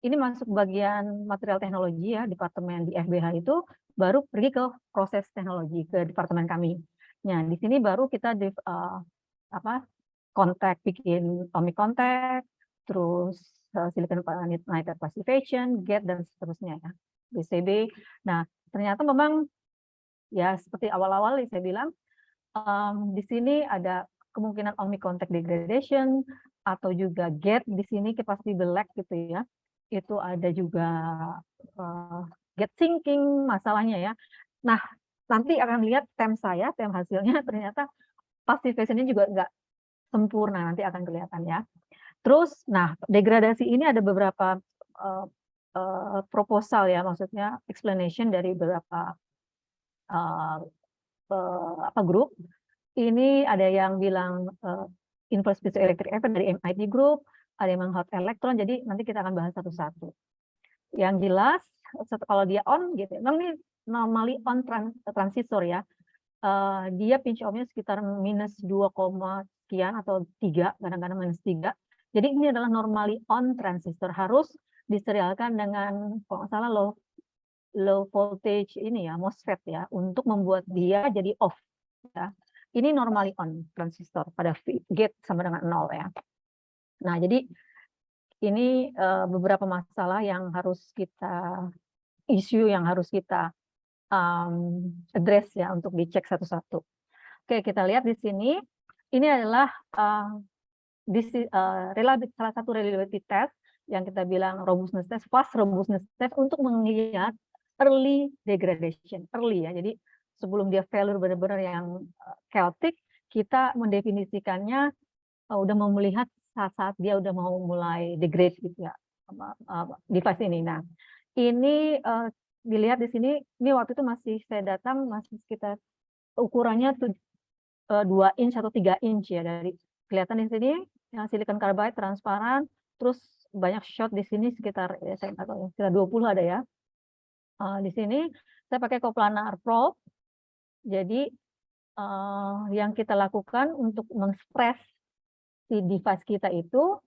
[SPEAKER 5] ini masuk bagian material teknologi ya, departemen di FBH itu baru pergi ke proses teknologi ke departemen kami. Nah, di sini baru kita bikin atomic contact, terus silicon nitride passivation, gate dan seterusnya ya, BCB. Nah, ternyata memang ya seperti awal-awal saya bilang di sini ada kemungkinan atomic contact degradation atau juga gate di sini pasti black gitu ya. Itu ada juga gate sinking masalahnya ya. Nah, nanti akan lihat tem hasilnya ternyata passivation-nya juga nggak sempurna, nanti akan kelihatan ya. Terus, nah degradasi ini ada beberapa proposal ya, maksudnya explanation dari beberapa grup. Ini ada yang bilang inverse piezoelectric effect dari MIT Group, ada yang hot electron, jadi nanti kita akan bahas satu-satu. Yang jelas, kalau dia on, gitu, memang ini normally on transistor ya, dia pinch off-nya sekitar minus 2, sekian atau 3, kadang-kadang minus 3. Jadi ini adalah normally on transistor, harus diserialkan dengan kalau nggak salah low voltage ini ya, MOSFET ya, untuk membuat dia jadi off. Ya. Ini normally on transistor pada gate sama dengan 0 ya. Nah, jadi ini beberapa masalah yang harus kita yang harus kita address ya untuk dicek satu-satu. Oke, kita lihat di sini. Ini adalah salah satu reliability test yang kita bilang robustness test, fast robustness test untuk melihat early degradation, early ya. Jadi sebelum dia failure benar-benar yang chaotic, kita mendefinisikannya udah mau melihat saat-saat dia udah mau mulai degrade gitu ya, device ini. Nah, ini dilihat di sini, ini waktu itu masih saya datang masih sekitar ukurannya 2 inch atau 3 inch ya, dari kelihatan di sini yang silicon carbide transparan, terus banyak shot di sini sekitar ya, saya nggak tahu, sekitar 20 ada ya. Di sini saya pakai coplanar probe. Jadi yang kita lakukan untuk men-stress si device kita itu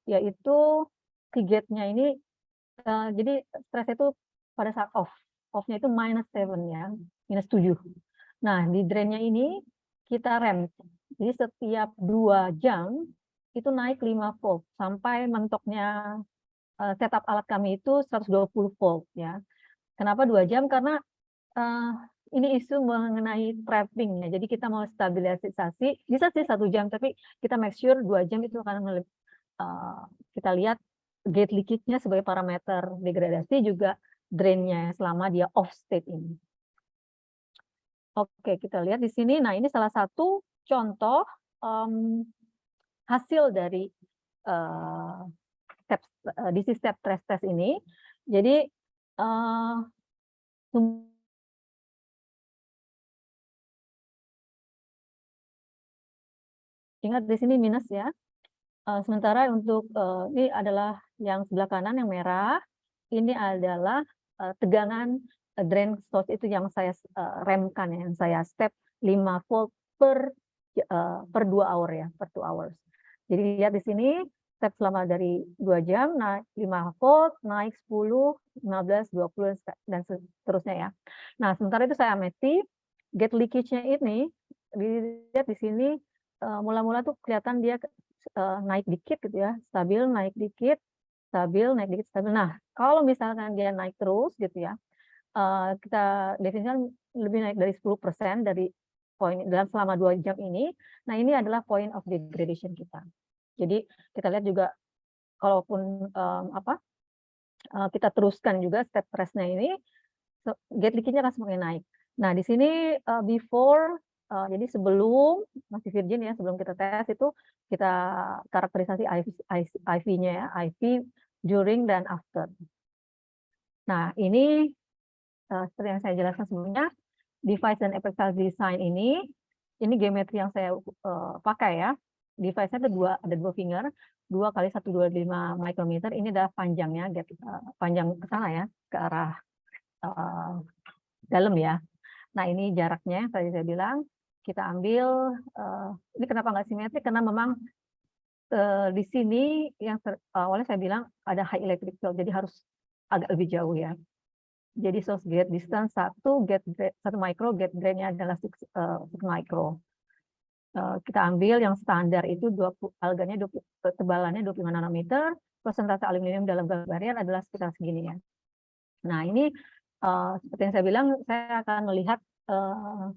[SPEAKER 5] yaitu si gate-nya ini, jadi stress itu pada saat off-nya itu -7 ya, -7. Nah, di drain-nya ini kita rem. Jadi setiap 2 jam itu naik 5 volt sampai mentoknya setup alat kami itu 120 volt ya. Kenapa 2 jam? Karena ini isu mengenai trapping ya. Jadi kita mau stabilisasi, bisa sih 1 jam, tapi kita make sure 2 jam itu akan kita lihat gate leakage-nya sebagai parameter degradasi, juga drain-nya selama dia off state ini. Oke, kita lihat di sini. Nah, ini salah satu contoh hasil dari DC step stress test ini. Jadi ingat di sini minus ya. Sementara untuk ini adalah yang sebelah kanan yang merah. Ini adalah tegangan drain source itu yang saya remkan ya, yang saya step 5 volt per 2 hour ya, per 2 hours. Jadi lihat di sini step selama dari 2 jam naik 5 volt, naik 10, 15, 20 dan seterusnya ya. Nah, sementara itu saya amati gate leakage-nya ini, dilihat di sini mula-mula tuh kelihatan dia naik dikit gitu ya, stabil, naik dikit, stabil, naik dikit, stabil. Nah, kalau misalkan dia naik terus gitu ya, kita definisikan lebih naik dari 10% dari poin dalam selama 2 jam ini. Nah, ini adalah point of degradation kita. Jadi kita lihat juga kalaupun kita teruskan juga step stress-nya ini, gate leakage-nya akan semakin naik. Nah, di sini before, jadi sebelum masih virgin ya, sebelum kita tes itu kita karakterisasi IV-nya ya, IV during dan after. Nah, ini seperti yang saya jelaskan sebelumnya, device dan effective design ini geometri yang saya pakai ya. Device-nya ada dua finger, 2 kali 125 micrometer. Ini adalah panjangnya, panjang ke sana ya, ke arah dalam ya. Nah, ini jaraknya tadi saya bilang kita ambil. Ini kenapa nggak simetrik? Karena memang di sini yang awalnya saya bilang ada high electric field, jadi harus agak lebih jauh ya. Jadi source gate distance 1 micro, gate drain-nya adalah 6 micro. Kita ambil yang standar itu alganya tebalannya 25 nanometer, persentase aluminium dalam gas barrier adalah sekitar segini ya. Nah, ini seperti yang saya bilang, saya akan melihat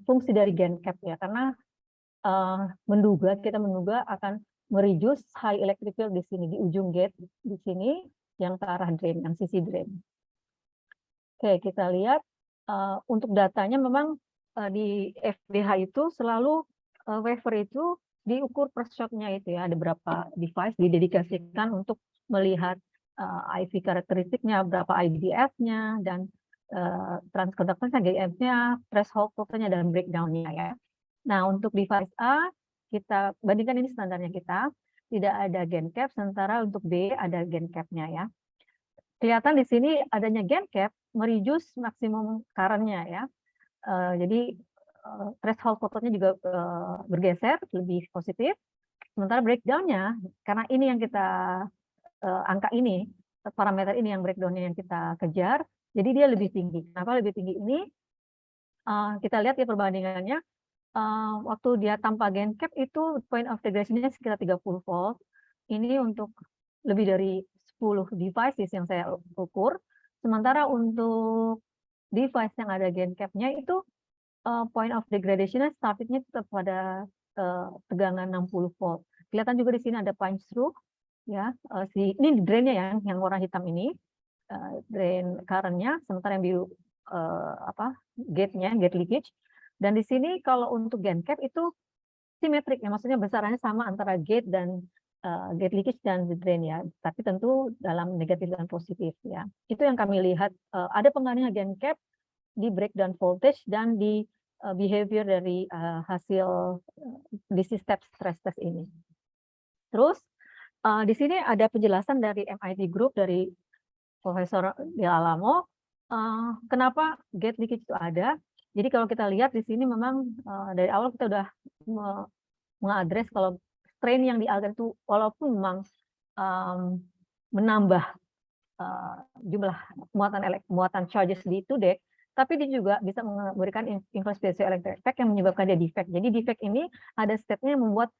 [SPEAKER 5] fungsi dari GaN cap ya, karena kita menduga akan mereduce high electric field di sini, di ujung gate di sini yang ke arah drain, yang sisi drain. Oke, kita lihat untuk datanya memang di FBH itu selalu wafer itu diukur per shot-nya itu ya, ada berapa device didedikasikan untuk melihat IV karakteristiknya, berapa IDF-nya, dan transconductance-nya, GF-nya, threshold voltage-nya, dan breakdown-nya ya. Nah, untuk device A, kita bandingkan ini standarnya kita, tidak ada gain cap, sementara untuk B ada gain cap-nya ya. Kelihatan di sini adanya gain cap mereduce maksimum current-nya ya. Jadi threshold voltage-nya juga bergeser lebih positif. Sementara breakdown-nya, karena ini yang kita angka ini, parameter ini yang breakdown-nya yang kita kejar, jadi dia lebih tinggi. Kenapa lebih tinggi ini? Kita lihat ya perbandingannya, waktu dia tanpa gain cap itu point of degradation-nya sekitar 30 volt. Ini untuk lebih dari 10 devices yang saya ukur. Sementara untuk device yang ada gain cap-nya itu point of degradation-nya starting-nya tetap pada tegangan 60 volt. Kelihatan juga di sini ada punch through ya. Ini drain-nya yang warna hitam ini, drain current-nya, sementara yang biru gate-nya, gate leakage. Dan di sini kalau untuk gain cap itu simetrik ya, maksudnya besarannya sama antara gate dan gate leakage dan drain ya, tapi tentu dalam negatif dan positif ya. Itu yang kami lihat, ada pengaruhnya gain cap di breakdown voltage dan di behavior dari hasil DC step stress test ini. Terus di sini ada penjelasan dari MIT Group dari Profesor Del Alamo, kenapa gate leakage itu ada. Jadi kalau kita lihat di sini memang dari awal kita udah mengadres kalau strain yang dialgan itu walaupun memang menambah jumlah muatan charges di two-deck, tapi dia juga bisa memberikan inverse piezoelectric effect yang menyebabkan dia defect. Jadi defect ini ada stepnya yang membuat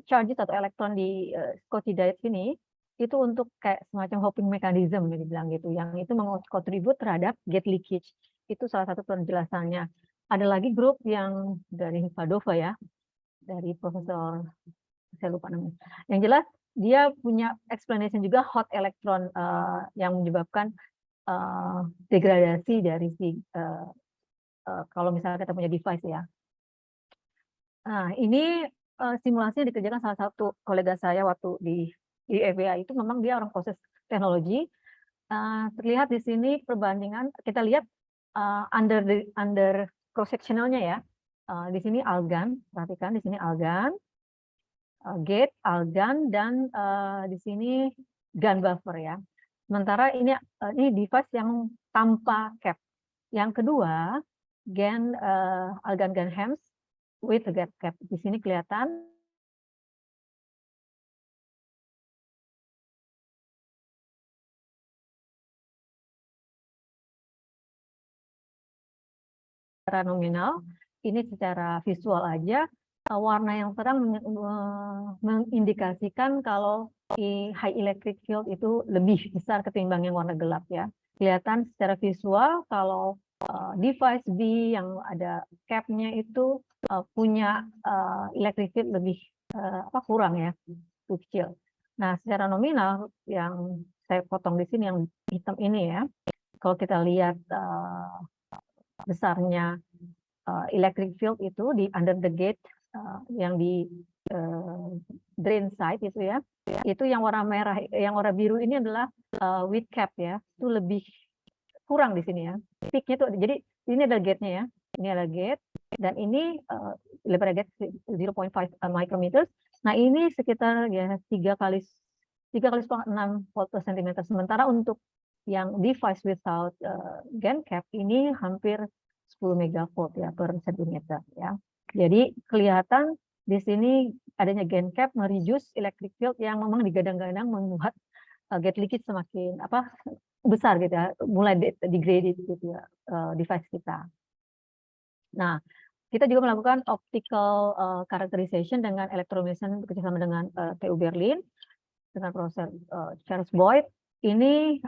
[SPEAKER 5] charges atau elektron di Schottky diode ini itu untuk kayak semacam hopping mechanism yang dibilang gitu, yang itu mengkontribut terhadap gate leakage. Itu salah satu penjelasannya. Ada lagi grup yang dari Padova ya, dari Profesor saya lupa namanya. Yang jelas dia punya explanation juga hot electron yang menyebabkan degradasi dari si kalau misalnya kita punya device ya. Nah ini simulasinya dikerjakan salah satu kolega saya waktu di FBA, itu memang dia orang proses teknologi. Terlihat di sini perbandingan, kita lihat under cross sectionalnya ya. Di sini algan, perhatikan di sini algan, gate, algan, dan di sini GaN buffer ya. Sementara ini device yang tanpa cap. Yang kedua, GaN algan GaN HEMS with gate cap. Di sini kelihatan secara nominal, ini secara visual aja, warna yang terang mengindikasikan kalau high electric field itu lebih besar ketimbang yang warna gelap ya. Kelihatan secara visual kalau device B yang ada cap-nya itu punya electric field lebih kurang ya, kecil. Nah, secara nominal yang saya potong di sini yang hitam ini ya, kalau kita lihat besarnya electric field itu di under the gate yang di drain side itu ya, itu yang warna merah, yang warna biru ini adalah with cap ya, itu lebih kurang di sini ya. Peak-nya itu, jadi ini adalah gate-nya ya, ini adalah gate, dan ini lebar gate 0.5 micrometers. Nah ini sekitar ya 3 kali 6 volt per centimeter. Sementara untuk yang device without GaN cap ini hampir 10 megavolt ya per sentimeter ya. Jadi kelihatan di sini adanya GaN cap mereduce electric field yang memang digadang-gadang membuat gate leakage semakin besar gitu ya, mulai degraded gitu ya device kita. Nah, kita juga melakukan optical characterization dengan electroluminescence bekerjasama dengan TU Berlin dengan Profesor Charles Boyd. Ini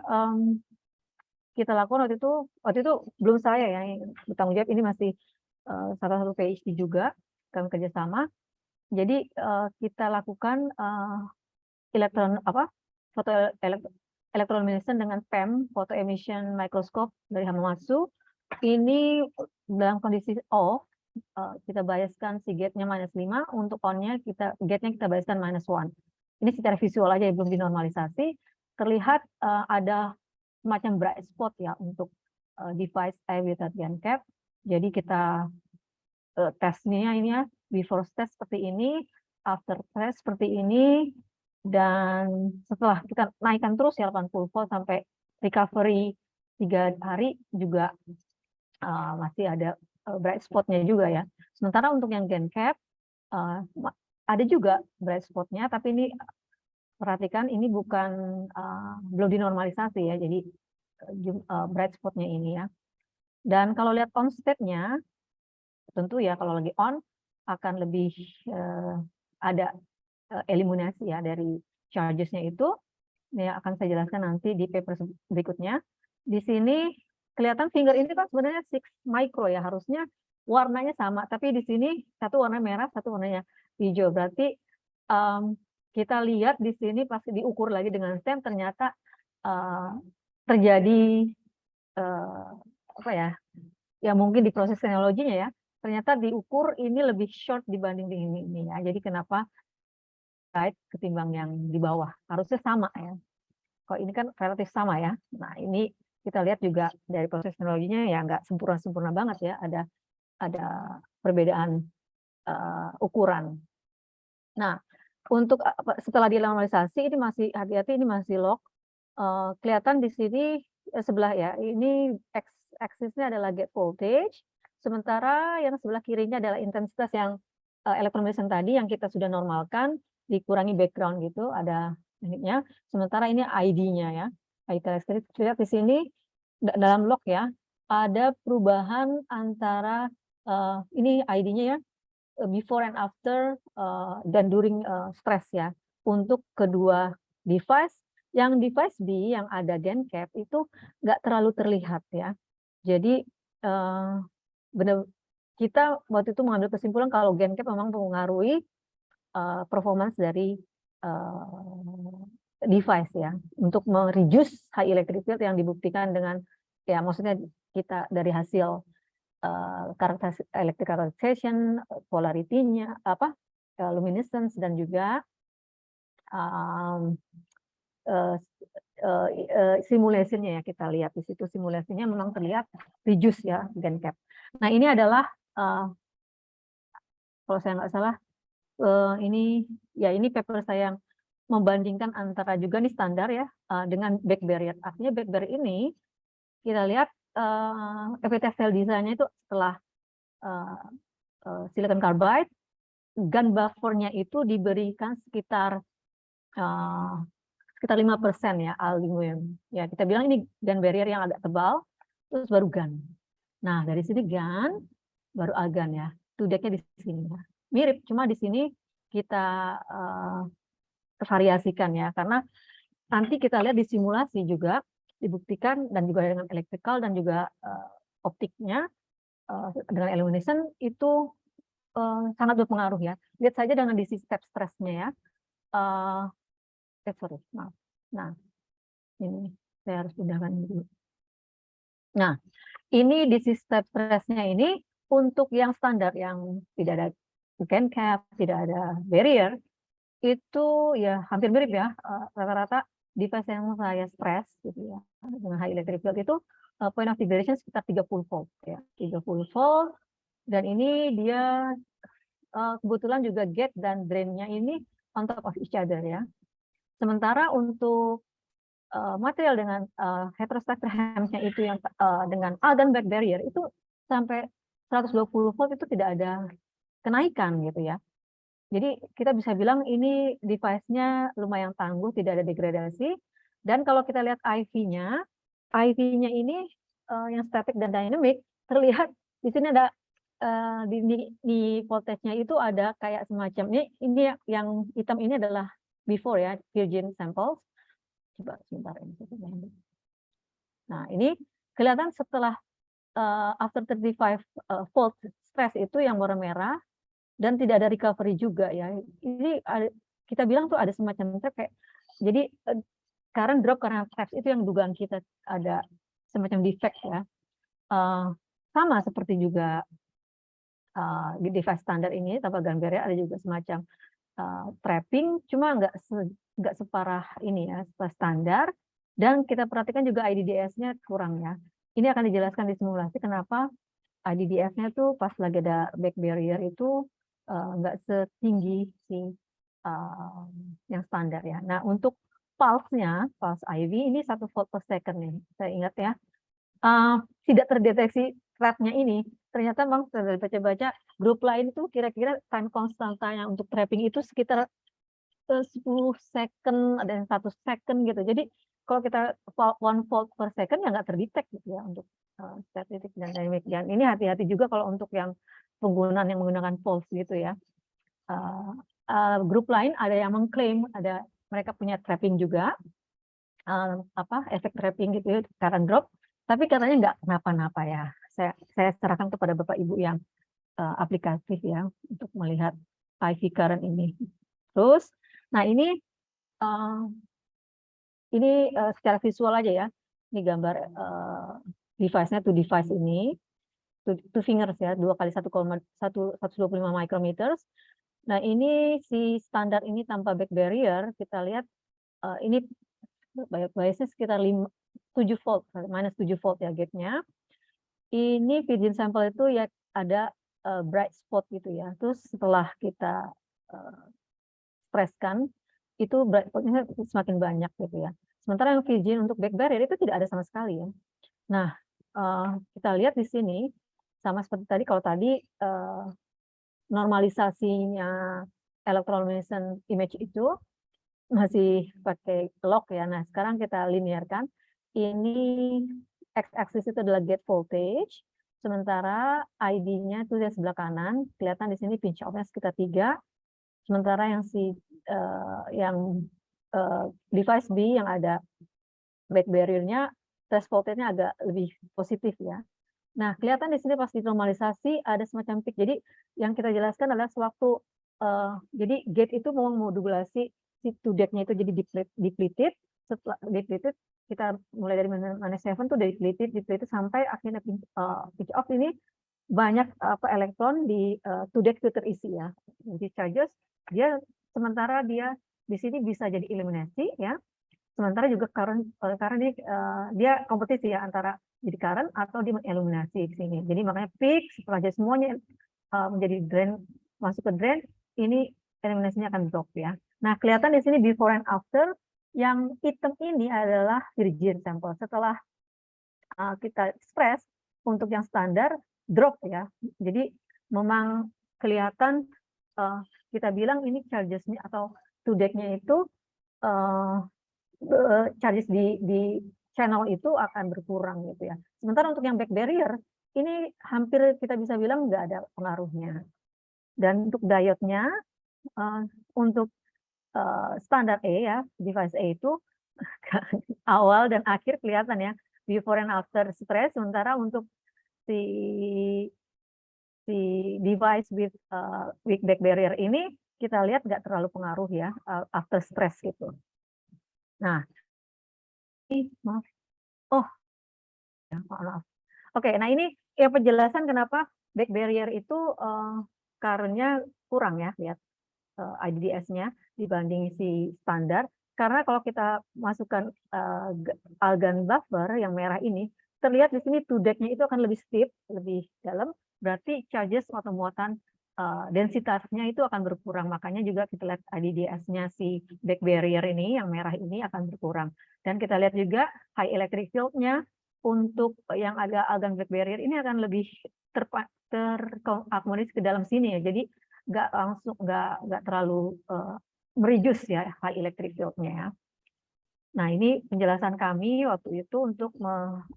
[SPEAKER 5] kita lakukan waktu itu belum saya ya yang bertanggung jawab, ini masih salah satu PhD juga kami kerjasama. Jadi kita lakukan foto electroluminescence dengan PEM, photo emission microscope dari Hamamatsu. Ini dalam kondisi off, kita biaskan si gate-nya -5, untuk on-nya gate-nya kita biaskan -1. Ini secara visual aja, belum dinormalisasi. Terlihat ada semacam bright spot ya untuk device without GaN cap. Jadi kita tesnya ini ya, before test seperti ini, after test seperti ini, dan setelah kita naikkan terus ya 80 volt sampai recovery 3 hari juga masih ada bright spotnya juga ya. Sementara untuk yang GenCap ada juga bright spotnya, tapi ini perhatikan ini bukan belum dinormalisasi ya, jadi bright spotnya ini ya. Dan kalau lihat on state-nya, tentu ya kalau lagi on akan lebih ada eliminasi ya dari charges-nya itu. Ini akan saya jelaskan nanti di paper berikutnya. Di sini kelihatan finger ini kan sebenarnya 6 micro ya, harusnya warnanya sama, tapi di sini satu warna merah, satu warnanya hijau. Berarti kita lihat di sini pasti diukur lagi dengan stem, ternyata terjadi apa ya? Ya mungkin di proses teknologinya ya, ternyata diukur ini lebih short dibanding di ini ya. Jadi kenapa ketimbang yang di bawah? Harusnya sama ya. Kalau ini kan relatif sama ya. Nah ini kita lihat juga dari proses teknologinya ya nggak sempurna banget ya. Ada perbedaan ukuran. Nah untuk setelah dinormalisasi ini masih hati-hati, ini masih lock. Kelihatan di sini sebelah ya. Ini x-axisnya adalah gate voltage. Sementara yang sebelah kirinya adalah intensitas yang electromagnetism tadi yang kita sudah normalkan, dikurangi background gitu, ada unitnya. Sementara ini ID-nya ya, ID characteristic. Lihat di sini dalam log ya, ada perubahan antara ini ID-nya ya, before and after dan during stress ya, untuk kedua device. Yang device B yang ada GenCap itu nggak terlalu terlihat ya. Jadi benar kita waktu itu mengambil kesimpulan kalau GenCap memang mempengaruhi performance dari device ya, untuk mereduce high electric field yang dibuktikan dengan ya maksudnya kita dari hasil electric characterization, polarity-nya luminescence, dan juga simulasinya ya, kita lihat di situ simulasinya memang terlihat reduce ya GenCap. Nah ini adalah kalau saya nggak salah ini paper saya yang membandingkan antara juga nih standar ya dengan back barrier. Artinya back barrier ini kita lihat FET cell design-nya itu setelah silicon carbide, gun buffer-nya itu diberikan sekitar 5% ya aluminium. Ya kita bilang ini gun barrier yang agak tebal, terus baru gun. Nah dari sini gun, baru agan ya. Tudeknya di sini ya. Mirip, cuma di sini kita variasikan ya, karena nanti kita lihat di simulasi juga dibuktikan, dan juga dengan electrical dan juga optiknya dengan illumination itu sangat berpengaruh ya. Lihat saja dengan di step stress-nya ya. Sorry, maaf. Nah, ini saya harus pindahkan dulu. Nah, ini di step stress-nya ini untuk yang standar yang tidak ada GenCap, tidak ada barrier, itu ya hampir mirip ya, rata-rata device yang saya stress gitu ya dengan high electric field itu point of degradation sekitar 30 volt ya, 30 volt. Dan ini dia kebetulan juga gate dan drain-nya ini on top of each other ya. Sementara untuk material dengan heterostructure HAMS-nya itu yang dengan argon back barrier itu sampai 120 volt itu tidak ada kenaikan gitu ya. Jadi kita bisa bilang ini device-nya lumayan tangguh, tidak ada degradasi. Dan kalau kita lihat IV-nya ini yang static dan dynamic, terlihat di sini ada di voltage-nya itu ada kayak semacam ini yang hitam ini adalah before ya, virgin samples. Coba sebentar ini. Nah ini kelihatan setelah after 35 volt stress itu yang warna merah, dan tidak ada recovery juga ya. Ini kita bilang tuh ada semacam trap kayak, jadi current drop karena traps itu yang dugaan kita ada semacam defect ya. Sama seperti juga di device standar ini tanpa gun barrier ada juga semacam trapping, cuma nggak separah ini ya, standar. Dan kita perhatikan juga IDDS-nya kurang ya. Ini akan dijelaskan di simulasi kenapa IDDS-nya tuh pas lagi ada back barrier itu nggak setinggi si yang standar ya. Nah, untuk pulse-nya, pulse IV ini 1 volt per second nih. Saya ingat ya. Tidak terdeteksi rate-nya ini. Ternyata memang sudah baca-baca grup lain itu kira-kira time constantanya untuk trapping itu sekitar 10 second, ada yang 1 second gitu. Jadi kalau kita 1 volt per second ya nggak terdetek gitu ya untuk statistik dan dynamic. Dan ini hati-hati juga kalau untuk yang penggunaan yang menggunakan pulse gitu ya. Grup lain ada yang mengklaim ada mereka punya trapping juga, efek trapping gitu ya, current drop, tapi katanya nggak kenapa-napa ya. Saya serahkan kepada Bapak Ibu yang aplikatif ya untuk melihat IV current ini. Terus, nah ini secara visual aja ya. Ini gambar device-nya, to device ini, two fingers ya, 2 kali 1,125 micrometers. Nah ini si standar ini tanpa back barrier, kita lihat ini biasnya sekitar 7 volt, minus 7 volt ya gate-nya. Ini virgin sample itu ya ada bright spot gitu ya. Terus setelah kita stresskan, itu bright spot-nya semakin banyak gitu ya. Sementara yang virgin untuk back barrier itu tidak ada sama sekali ya. Nah, kita lihat di sini, sama seperti tadi, kalau tadi normalisasinya electroluminescent image itu masih pakai log ya. Nah, sekarang kita linearkan. Ini x-axis itu adalah gate voltage, sementara ID-nya itu di sebelah kanan, kelihatan di sini pinch off-nya sekitar 3. Sementara yang device B yang ada back barrier-nya, threshold voltage-nya agak lebih positif ya. Nah, kelihatan di sini pas dinormalisasi ada semacam peak. Jadi yang kita jelaskan adalah sewaktu jadi gate itu mau modulasi si to-deck-nya itu jadi depleted. Setelah depleted, kita mulai dari -7 tuh depleted sampai akhirnya pitch off ini banyak elektron di to-deck itu terisi ya. Jadi charges dia sementara dia di sini bisa jadi eliminasi ya. Sementara juga current karena dia kompetisi ya antara jadi current atau dia eliminasi di sini. Jadi makanya peak setelah jadi semuanya menjadi drain, masuk ke drain, ini eliminasinya akan drop ya. Nah, kelihatan di sini before and after, yang hitam ini adalah virgin sample. Setelah kita stress untuk yang standar drop ya. Jadi memang kelihatan kita bilang ini charges-nya atau to-deck-nya itu charges di channel itu akan berkurang gitu ya. Sementara untuk yang back barrier ini hampir kita bisa bilang nggak ada pengaruhnya. Dan untuk diode-nya untuk standar E ya, device E itu awal dan akhir kelihatan ya, before and after stress. Sementara untuk si device with back barrier ini kita lihat nggak terlalu pengaruh ya after stress gitu. Nah, maaf. Maaf. Oke, nah ini ya penjelasan kenapa back barrier itu current-nya kurang ya, lihat IDDS-nya dibanding si standar. Karena kalau kita masukkan argon buffer yang merah ini, terlihat di sini to-deck-nya itu akan lebih steep, lebih dalam, berarti charges atau muatan densitasnya itu akan berkurang. Makanya juga kita lihat IDDS-nya si back barrier ini, yang merah ini akan berkurang. Dan kita lihat juga high electric field-nya untuk yang agak back barrier ini akan lebih terakomodir ke dalam sini ya. Jadi nggak terlalu mereduce ya high electric field-nya ya. Nah, ini penjelasan kami waktu itu untuk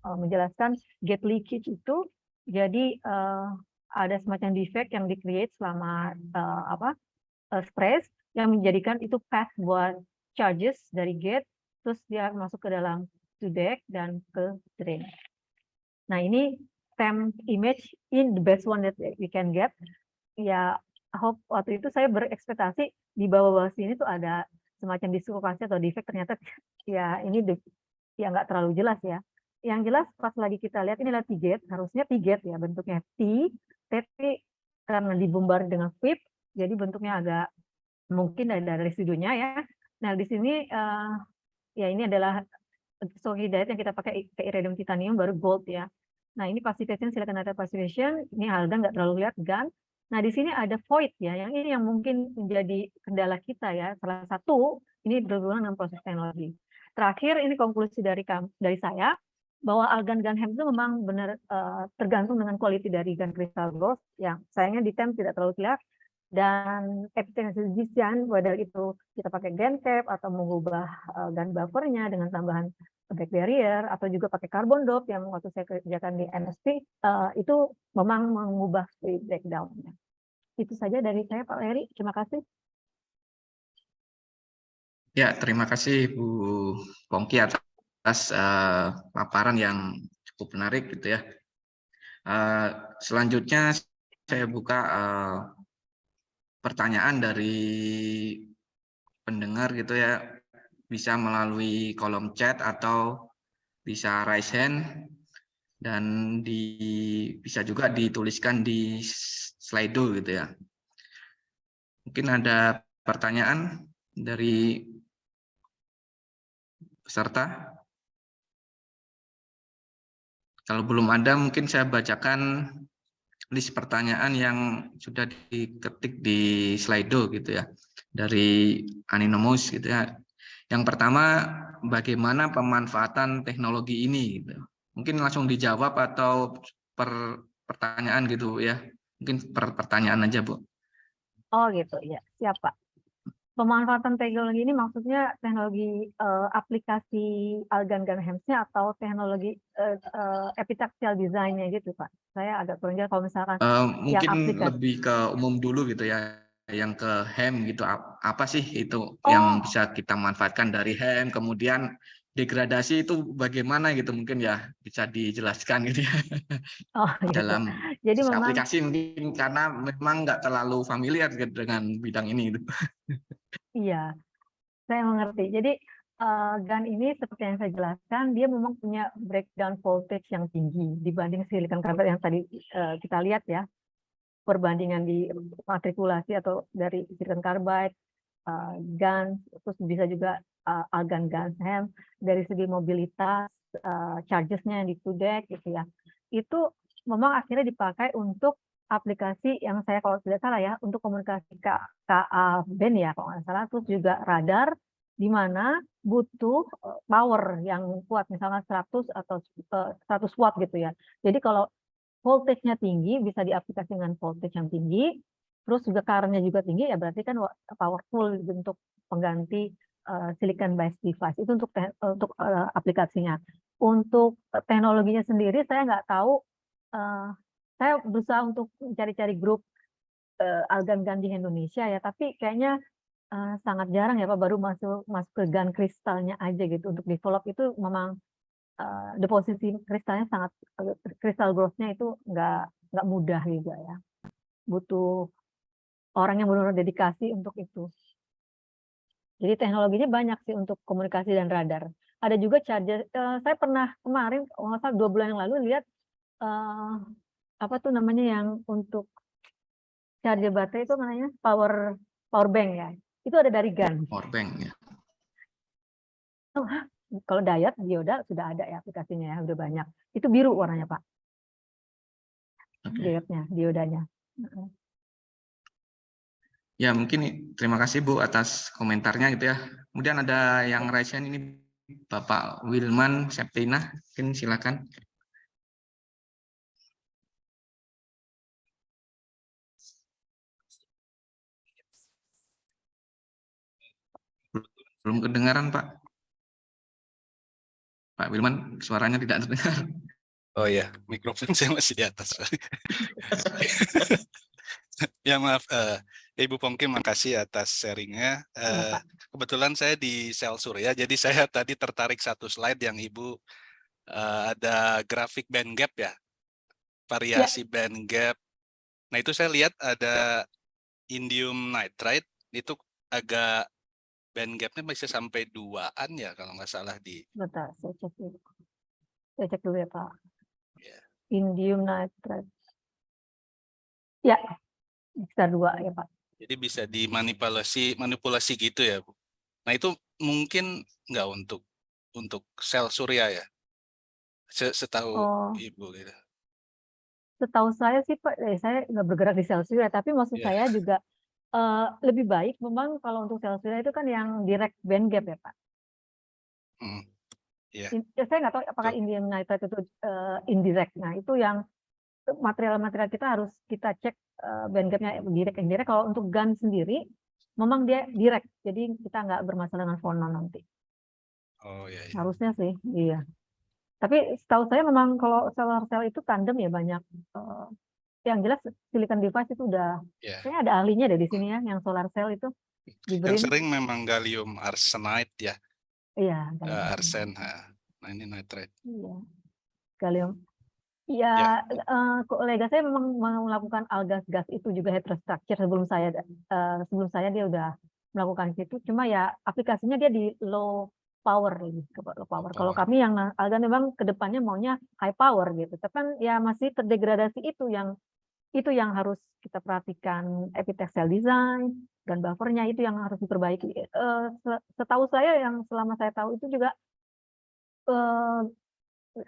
[SPEAKER 5] menjelaskan gate leakage itu. Jadi ada semacam defect yang di-create selama stress yang menjadikan itu path buat charges dari gate, terus dia masuk ke dalam to-deck dan ke drain. Nah, ini temp image in the best one that we can get. Ya, hope waktu itu saya berekspektasi di bawah-bawah sini tuh ada semacam dislokasi atau defect, ternyata ya ini ya nggak terlalu jelas ya. Yang jelas pas lagi kita lihat ini adalah T-gate, harusnya T-gate ya bentuknya T, tapi karena dibombardir dengan VIP, jadi bentuknya agak mungkin ada residunya ya. Nah di sini ya ini adalah diode yang kita pakai ke iridium titanium baru gold ya. Nah ini passivation silicon nitride passivation, ini Halda nggak terlalu lihat GaN. Nah, di sini ada void ya, yang ini yang mungkin menjadi kendala kita ya. Salah satu ini berhubungan dengan proses teknologi. Terakhir ini konklusi dari saya bahwa argan GaN-HEMT itu memang benar tergantung dengan quality dari GaN crystal growth yang sayangnya di TEM tidak terlalu clear, dan efisiensi desain, whether itu kita pakai GaN cap atau mengubah GaN buffernya dengan tambahan back barrier atau juga pakai carbon dop yang waktu saya kerjakan di NSP itu memang mengubah speed breakdown-nya. Itu saja dari saya, Pak Heri. Terima kasih.
[SPEAKER 2] Ya, terima kasih Bu Pongki atas paparan yang cukup menarik gitu ya. Selanjutnya saya buka pertanyaan dari pendengar gitu ya, bisa melalui kolom chat atau bisa raise hand, dan bisa juga dituliskan di Slido gitu ya. Mungkin ada pertanyaan dari peserta. Kalau belum ada, mungkin saya bacakan list pertanyaan yang sudah diketik di Slido gitu ya, dari Anonymous gitu ya. Yang pertama, bagaimana pemanfaatan teknologi ini gitu. Mungkin langsung dijawab atau per pertanyaan gitu ya. Mungkin per pertanyaan aja, Bu.
[SPEAKER 5] Oh gitu, ya. Siap, Pak. Pemanfaatan teknologi ini maksudnya teknologi aplikasi argan GaN-HEMT-nya atau teknologi epitaxial design-nya gitu, Pak. Saya agak kurang jelas kalau misalkan yang
[SPEAKER 2] Mungkin
[SPEAKER 5] aplikasi.
[SPEAKER 2] lebih ke umum dulu gitu ya, yang ke HEM gitu. Apa sih itu
[SPEAKER 5] Oh,
[SPEAKER 2] yang bisa kita manfaatkan dari HEM, kemudian degradasi itu bagaimana gitu, mungkin ya bisa dijelaskan gitu ya.
[SPEAKER 5] oh gitu.
[SPEAKER 2] Dalam
[SPEAKER 5] Jadi memang
[SPEAKER 2] aplikasi mungkin karena memang nggak terlalu familiar dengan bidang ini gitu.
[SPEAKER 5] iya, saya mengerti. Jadi GaN ini seperti yang saya jelaskan, dia memang punya breakdown voltage yang tinggi dibanding silicon carbide yang tadi kita lihat ya, perbandingan di matrikulasi atau dari silicon carbide, GaN, terus bisa juga argan GaN-HEMT dari segi mobilitas, chargesnya yang di Tudek gitu ya. Itu memang akhirnya dipakai untuk aplikasi yang saya kalau tidak salah ya, untuk komunikasi KA band ya kalau nggak salah, terus juga radar di mana butuh power yang kuat, misalnya 100 atau 100 watt gitu ya. Jadi kalau voltage-nya tinggi, bisa diaplikasi dengan voltage yang tinggi, terus juga current-nya juga tinggi, ya berarti kan powerful bentuk pengganti silicon based device. Itu untuk aplikasinya. Untuk teknologinya sendiri, saya nggak tahu. Saya berusaha untuk mencari-cari grup argan GaN di Indonesia ya, tapi kayaknya sangat jarang ya Pak, baru masuk ke GaN kristalnya aja gitu. Untuk develop itu memang deposisi kristalnya sangat, kristal growth-nya itu nggak mudah juga ya. Butuh orang yang benar-benar dedikasi untuk itu. Jadi teknologinya banyak sih untuk komunikasi dan radar. Ada juga charger. Saya pernah kemarin, nggak salah 2 bulan yang lalu lihat apa tuh namanya yang untuk charger baterai itu namanya power bank ya. Itu ada dari GaN.
[SPEAKER 2] Powerbank ya.
[SPEAKER 5] Kalau diode dioda sudah ada ya aplikasinya ya, udah banyak. Itu biru warnanya Pak.
[SPEAKER 2] Okay.
[SPEAKER 5] Diodanya.
[SPEAKER 2] Ya, mungkin terima kasih Bu atas komentarnya gitu ya. Kemudian ada yang raise hand ini, Bapak Wilman Septina, mungkin silakan. Belum kedengaran Pak. Pak Wilman, suaranya tidak terdengar.
[SPEAKER 6] Oh ya, mikrofon saya masih di atas. Ya maaf, Ibu Pongki, makasih atas sharingnya. Kebetulan saya di sel surya, jadi saya tadi tertarik satu slide yang Ibu ada grafik band gap ya, variasi band gap. Nah itu saya lihat ada indium nitride, itu agak band gapnya bisa sampai 2-an ya kalau nggak salah di.
[SPEAKER 5] Bentar, saya cek dulu. Saya cek dulu ya Pak.
[SPEAKER 6] Yeah.
[SPEAKER 5] Indium nitride. Ya, sekitar 2 ya Pak.
[SPEAKER 6] Jadi bisa manipulasi gitu ya Bu. Nah itu mungkin nggak untuk sel surya ya, setahu Ibu gitu.
[SPEAKER 5] Setahu saya sih Pak, saya nggak bergerak di sel surya, tapi maksud
[SPEAKER 6] Iya.
[SPEAKER 5] saya juga lebih baik memang kalau untuk sel surya itu kan yang direct band gap ya Pak.
[SPEAKER 6] Hmm, iya,
[SPEAKER 5] Saya nggak tahu apakah
[SPEAKER 6] betul.
[SPEAKER 5] indium nitride itu indirect. Nah itu yang material-material kita harus kita cek band gapnya direct indirect. Kalau untuk GaN sendiri memang dia direct, jadi kita nggak bermasalah dengan fonon nanti.
[SPEAKER 6] Oh iya, iya.
[SPEAKER 5] Harusnya sih, iya. Tapi setahu saya memang kalau solar cell itu tandem ya banyak. Yang jelas silicon device itu udah,
[SPEAKER 6] Iya.
[SPEAKER 5] kayaknya ada ahlinya deh di sini ya, yang solar cell itu di
[SPEAKER 6] Yang
[SPEAKER 5] BRIN.
[SPEAKER 6] sering memang gallium arsenide ya,
[SPEAKER 5] Iya, gallium
[SPEAKER 6] arsen.
[SPEAKER 5] arsenide.
[SPEAKER 6] Nah ini nitride.
[SPEAKER 5] Iya, gallium. Iya,
[SPEAKER 6] Ya,
[SPEAKER 5] kolega saya memang melakukan algas gas itu juga heterostructure sebelum saya dia udah melakukan itu. Cuma ya aplikasinya dia di low power lebih ke low power. Kalau
[SPEAKER 6] power.
[SPEAKER 5] kami yang algan memang kedepannya maunya high power gitu. Tapi kan ya masih terdegradasi itu yang harus kita perhatikan, epitaxial design dan buffernya itu yang harus diperbaiki. Setahu saya yang selama saya tahu itu juga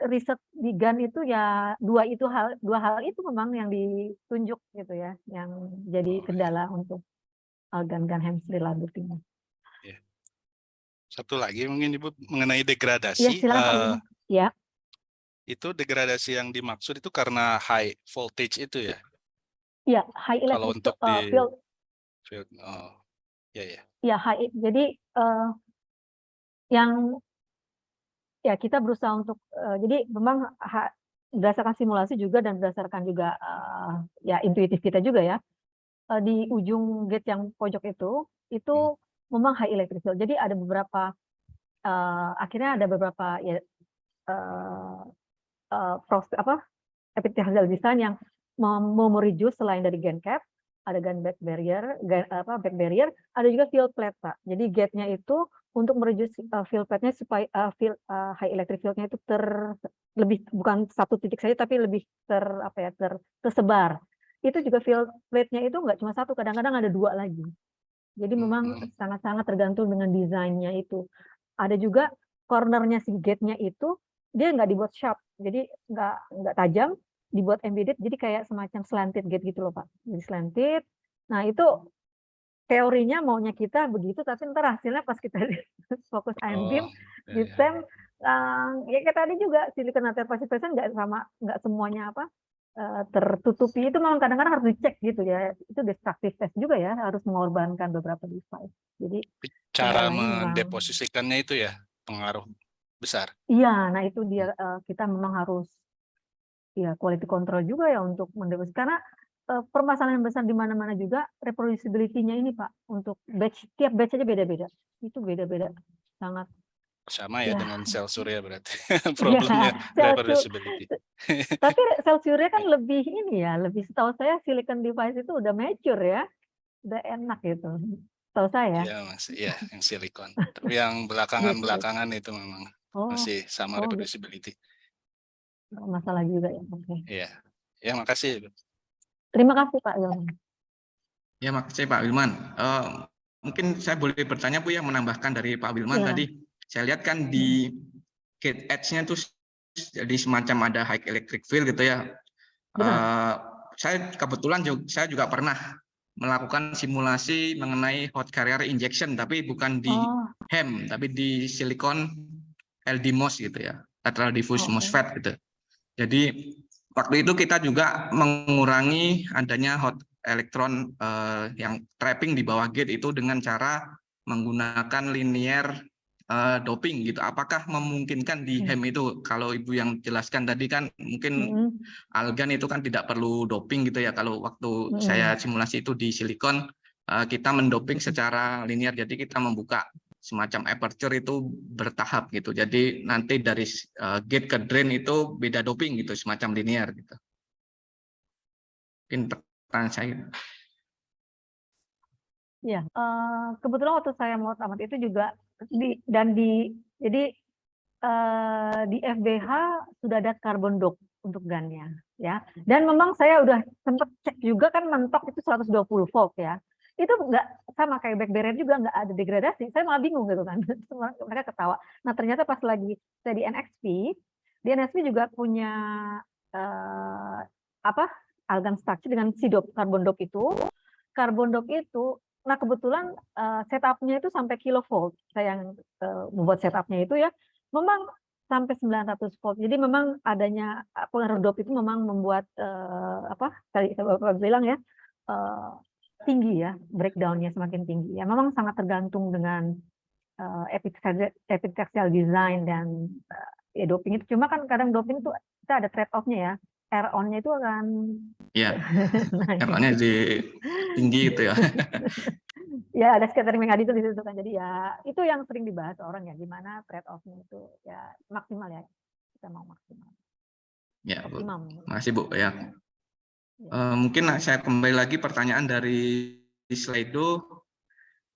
[SPEAKER 5] riset di GaN itu ya dua hal itu memang yang ditunjuk gitu ya, yang jadi
[SPEAKER 6] Oh,
[SPEAKER 5] kendala untuk GaN Helmholtz reliability.
[SPEAKER 6] iya. Satu lagi mungkin Ibu mengenai
[SPEAKER 5] Iya,
[SPEAKER 6] degradasi.
[SPEAKER 5] silakan Pak Wilman. Ya,
[SPEAKER 6] Itu degradasi yang dimaksud itu karena high voltage itu ya.
[SPEAKER 5] iya, high
[SPEAKER 6] Kalau
[SPEAKER 5] electric
[SPEAKER 6] untuk di
[SPEAKER 5] field,
[SPEAKER 6] field, oh ya ya.
[SPEAKER 5] ya high. Jadi yang ya kita berusaha untuk jadi memang berdasarkan simulasi juga dan berdasarkan juga ya intuitif kita juga ya, di ujung gate yang pojok itu memang high electric field. Jadi ada beberapa akhirnya ada beberapa ya epitaxial design yang mau mereduce selain dari GaN cap, ada GaN back barrier, ada juga field plate Pak. Jadi gate-nya itu untuk mereduce field plate-nya supaya high electric field-nya itu lebih bukan satu titik saja tapi lebih tersebar. Itu juga field plate-nya itu nggak cuma satu, kadang-kadang ada dua lagi. Jadi memang sangat-sangat tergantung dengan desainnya itu. Ada juga cornernya si gate-nya itu dia nggak dibuat sharp, jadi nggak tajam, dibuat embedded, jadi kayak semacam slanted gate gitu loh Pak. Jadi slanted. Nah itu teorinya maunya kita begitu, tapi ntar hasilnya pas kita fokus ion beam, di tem, ya kayak tadi juga silicon lateral passive presence nggak semuanya tertutupi, itu memang kadang-kadang harus dicek gitu ya, itu destructive test juga ya, harus mengorbankan beberapa device. Jadi
[SPEAKER 6] Cara
[SPEAKER 5] kendalanya memang,
[SPEAKER 6] mendeposisikannya itu ya pengaruh besar.
[SPEAKER 5] iya, nah itu dia kita memang harus ya quality control juga ya untuk mendeposisi, karena permasalahan besar di mana-mana juga reproducibility-nya ini Pak, untuk tiap batch aja beda-beda, itu beda-beda sangat.
[SPEAKER 6] Sama ya
[SPEAKER 5] Ya,
[SPEAKER 6] dengan sel surya berarti
[SPEAKER 5] ya,
[SPEAKER 6] problemnya reproducibility.
[SPEAKER 5] tapi sel surya kan lebih ini ya, lebih setahu saya silicon device itu udah mature ya, udah enak gitu, setahu saya.
[SPEAKER 6] Iya Mas, iya yang silikon. Tapi yang
[SPEAKER 5] Gitu.
[SPEAKER 6] belakangan itu memang
[SPEAKER 5] Oh,
[SPEAKER 6] masih sama
[SPEAKER 5] oh,
[SPEAKER 6] reproducibility.
[SPEAKER 5] masalah juga ya. Oke.
[SPEAKER 6] Iya. Ya makasih.
[SPEAKER 5] Terima kasih Pak Wilman.
[SPEAKER 2] Ya, makasih Pak Wilman. Mungkin saya boleh bertanya Bu yang menambahkan dari Pak Wilman
[SPEAKER 5] Silakan.
[SPEAKER 2] tadi. Saya lihat kan di gate edge-nya itu jadi semacam ada high electric field gitu ya. Saya kebetulan saya juga pernah melakukan simulasi mengenai hot carrier injection, tapi bukan di HEM, tapi di silicon LDMOS gitu ya, lateral diffuse MOSFET gitu. Jadi waktu itu kita juga mengurangi adanya hot elektron yang trapping di bawah gate itu dengan cara menggunakan linear doping gitu. Apakah memungkinkan di HEM itu? Kalau Ibu yang jelaskan tadi kan mungkin algan itu kan tidak perlu doping gitu ya. Kalau waktu saya simulasi itu di silikon kita mendoping secara linear. Jadi kita membuka semacam aperture itu bertahap gitu. Jadi nanti dari gate ke drain itu beda doping gitu, semacam linear gitu. Mungkin pertanyaan saya.
[SPEAKER 5] Ya, kebetulan waktu saya mau tamat itu juga di FBH sudah ada carbon dope untuk GaN-nya ya. Dan memang saya udah sempat cek juga kan, mentok itu 120 volt ya. Itu nggak sama kayak back barrier juga, nggak ada degradasi. Saya malah bingung gitu kan. Mereka ketawa. Nah ternyata pas lagi saya di NXP juga punya argon structure dengan si carbon dop itu. Carbon dop itu, nah kebetulan setupnya itu sampai kilovolt. Saya yang membuat setupnya itu ya, memang sampai 900 volt. Jadi memang adanya pengaruh dop itu memang membuat tadi Bapak bilang ya, tinggi ya, breakdown-nya semakin tinggi. Ya memang sangat tergantung dengan epitaxial design dan ya doping itu. Cuma kan kadang doping itu kita ada trade off-nya ya. R-on-nya itu akan
[SPEAKER 2] Ya,
[SPEAKER 5] naik.
[SPEAKER 2] R-nya tinggi gitu ya.
[SPEAKER 5] Ya ada scattering itu di situ kan. Jadi ya itu yang sering dibahas orang ya, gimana trade off-nya itu ya maksimal ya. Kita mau maksimal.
[SPEAKER 2] Ya, Bu.
[SPEAKER 5] Optimum.
[SPEAKER 2] Makasih, Bu. Ya. Mungkin saya kembali lagi pertanyaan dari Slido.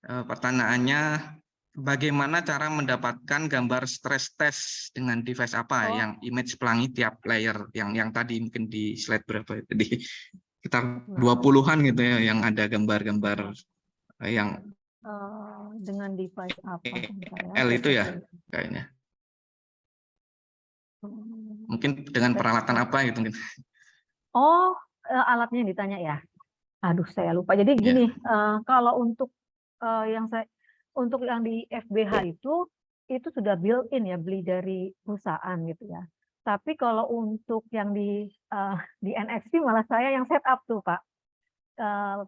[SPEAKER 2] Pertanyaannya, bagaimana cara mendapatkan gambar stress test dengan device apa yang image pelangi tiap layer yang tadi mungkin di slide berapa itu di sekitar 20-an gitu ya yang ada gambar-gambar yang
[SPEAKER 5] dengan device apa
[SPEAKER 2] L itu ya kayaknya. Mungkin dengan peralatan apa gitu mungkin.
[SPEAKER 5] Oh, alatnya yang ditanya ya. Aduh, saya lupa. Jadi gini, kalau untuk yang di FBH itu sudah built-in ya, beli dari perusahaan gitu ya. Tapi kalau untuk yang di NXP malah saya yang setup tuh, Pak.